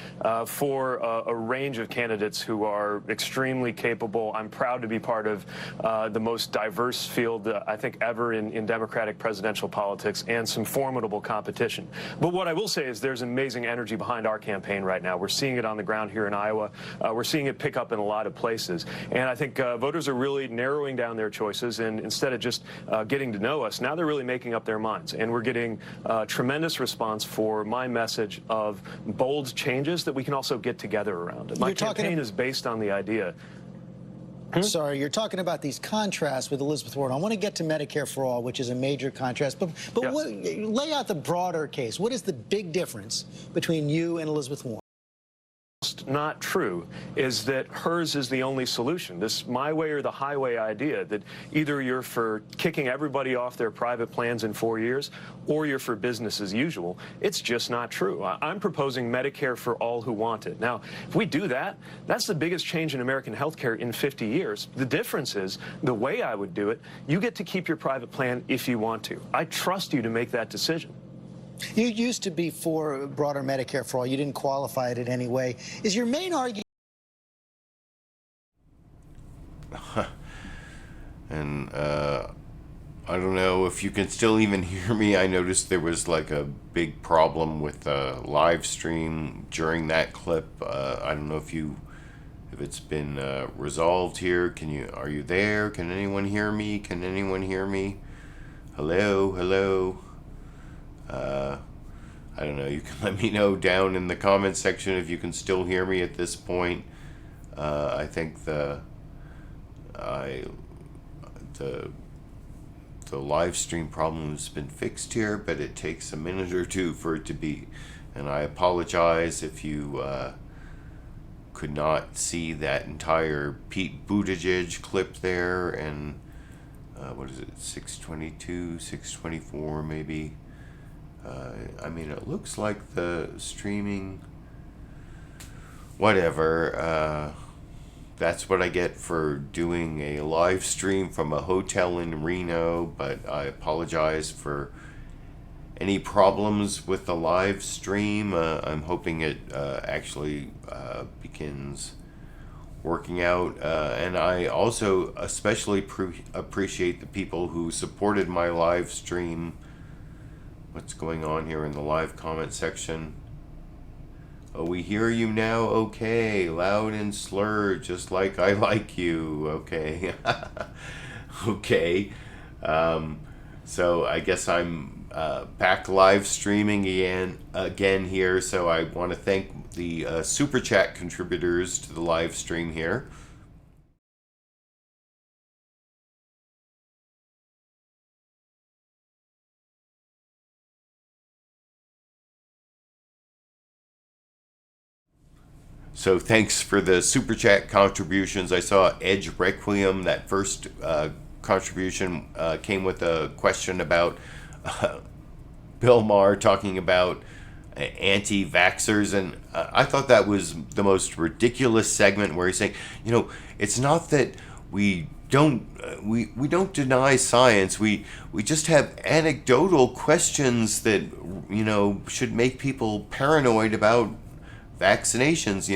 for a range of candidates who are extremely capable. I'm proud to be part of the most diverse field, I think, ever in Democratic presidential politics, and some formidable competition. But what I will say is there's amazing energy behind our campaign right now. We're seeing it on the ground here in Iowa. We're seeing it pick up in a lot of places. And I think voters are really narrowing down their choices. And instead of just getting to know us, now they're really making up their minds. And we're getting tremendous response for my message of bold changes that we can also get together around. And my campaign is based on the idea. Sorry, you're talking about these contrasts with Elizabeth Warren. I want to get to Medicare for All, which is a major contrast. But lay out the broader case. What is the big difference between you and Elizabeth Warren? Not true is that hers is the only solution. This my way or the highway idea that either you're for kicking everybody off their private plans in 4 years or you're for business as usual. It's just not true. I'm proposing Medicare for all who want it. Now, if we do that, that's the biggest change in American healthcare in 50 years. The difference is the way I would do it, you get to keep your private plan if you want to. I trust you to make that decision. You used to be for broader Medicare for all. You didn't qualify it in any way. Is your main argument? And I don't know if you can still even hear me. I noticed there was a big problem with the live stream during that clip. I don't know if it's been resolved here. Are you there? Can anyone hear me? Can anyone hear me? Hello, hello. I don't know. You can let me know down in the comment section if you can still hear me at this point. I think the live stream problem has been fixed here, but it takes a minute or two for it to be. And I apologize if you could not see that entire Pete Buttigieg clip there. And what is it? 622, 624 maybe. I mean, it looks like the streaming, whatever, that's what I get for doing a live stream from a hotel in Reno, but I apologize for any problems with the live stream. I'm hoping it actually begins working out, and I also especially appreciate the people who supported my live stream. What's going on here in the live comment section? Oh, we hear you now. Okay, loud and slurred, just like I like you. Okay. Okay. So I guess I'm back live streaming again here. So I want to thank the Super Chat contributors to the live stream here. So thanks for the Super Chat contributions. I saw Edge Requiem, that first contribution came with a question about Bill Maher talking about anti-vaxxers, and I thought that was the most ridiculous segment where he's saying, it's not that we don't deny science, we just have anecdotal questions that should make people paranoid about vaccinations.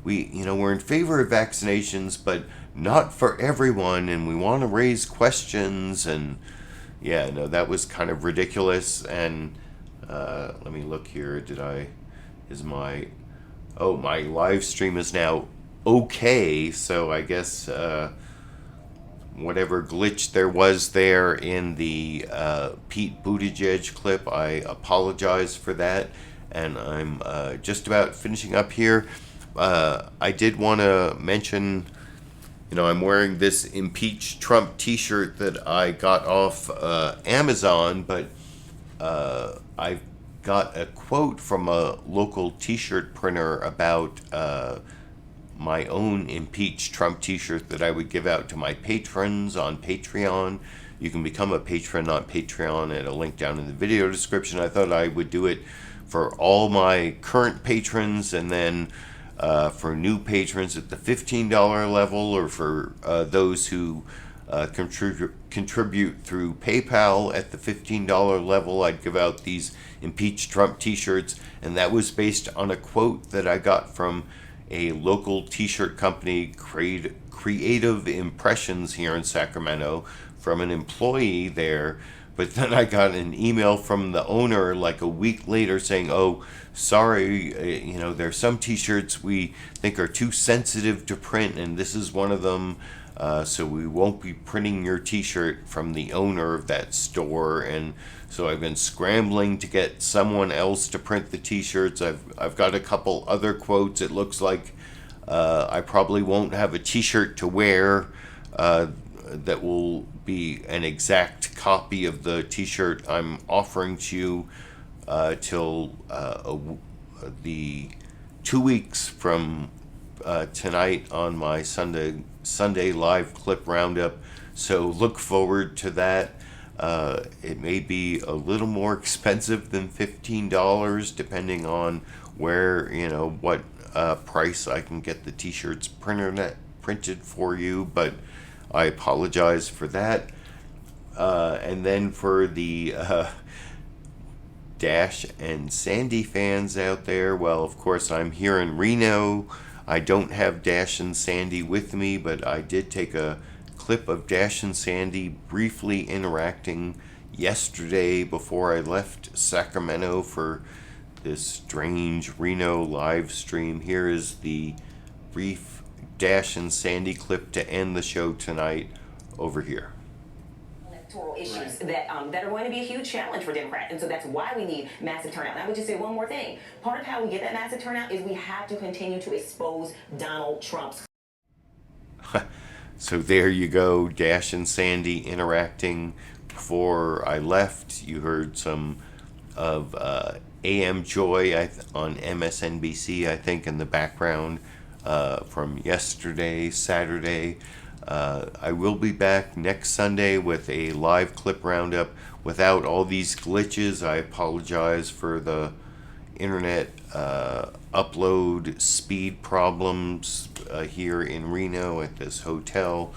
We're in favor of vaccinations, but not for everyone, and we want to raise questions. And yeah, no, that was kind of ridiculous. And let me look here. My live stream is now okay, so I guess whatever glitch there was there in the Pete Buttigieg clip, I apologize for that. And I'm just about finishing up here. I did want to mention, I'm wearing this Impeach Trump t-shirt that I got off Amazon, but I've got a quote from a local t-shirt printer about my own impeached Trump t-shirt that I would give out to my patrons on Patreon. You can become a patron on Patreon at a link down in the video description. I thought I would do it for all my current patrons, and then for new patrons at the $15 level, or for those who contribute through PayPal at the $15 level, I'd give out these impeached Trump t-shirts. And that was based on a quote that I got from a local t-shirt company, Creative Impressions, here in Sacramento, from an employee there. But then I got an email from the owner like a week later saying, oh, sorry, you know, there's some t-shirts we think are too sensitive to print, and this is one of them. So we won't be printing your t-shirt, from the owner of that store. And so I've been scrambling to get someone else to print the t-shirts. I've got a couple other quotes. It looks like I probably won't have a t-shirt to wear that will be an exact copy of the t-shirt I'm offering to you till the 2 weeks from tonight on my Sunday live clip roundup. So look forward to that. It may be a little more expensive than $15 depending on where, you know, what price I can get the t-shirts printed for you, but I apologize for that. And then for the Dash and Sandy fans out there, well, of course, I'm here in Reno. I don't have Dash and Sandy with me, but I did take a clip of Dash and Sandy briefly interacting yesterday before I left Sacramento for this strange Reno live stream. Here is the brief Dash and Sandy clip to end the show tonight over here. Electoral issues that are going to be a huge challenge for Democrats, and so that's why we need massive turnout. And I would just say one more thing. Part of how we get that massive turnout is we have to continue to expose Donald Trump's. So there you go, Dash and Sandy interacting before I left. You heard some of AM Joy on MSNBC, I think, in the background from yesterday, Saturday. I will be back next Sunday with a live clip roundup without all these glitches. I apologize for the internet upload speed problems here in Reno at this hotel.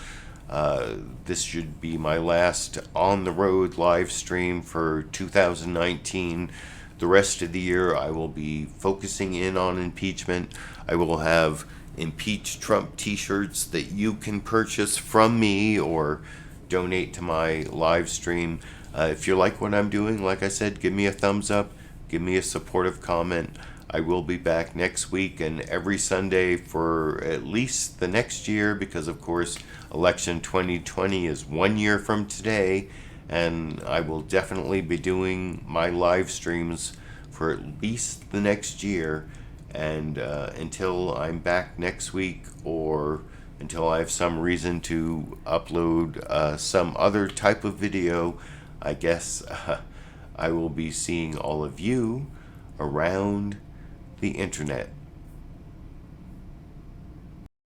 This should be my last on-the-road live stream for 2019. The rest of the year I will be focusing in on impeachment. I will have impeach Trump t-shirts that you can purchase from me or donate to my live stream. If you like what I'm doing, like I said, give me a thumbs up, give me a supportive comment. I will be back next week and every Sunday for at least the next year, because of course election 2020 is 1 year from today, and I will definitely be doing my live streams for at least the next year. And until I'm back next week, or until I have some reason to upload some other type of video, I guess I will be seeing all of you around the internet.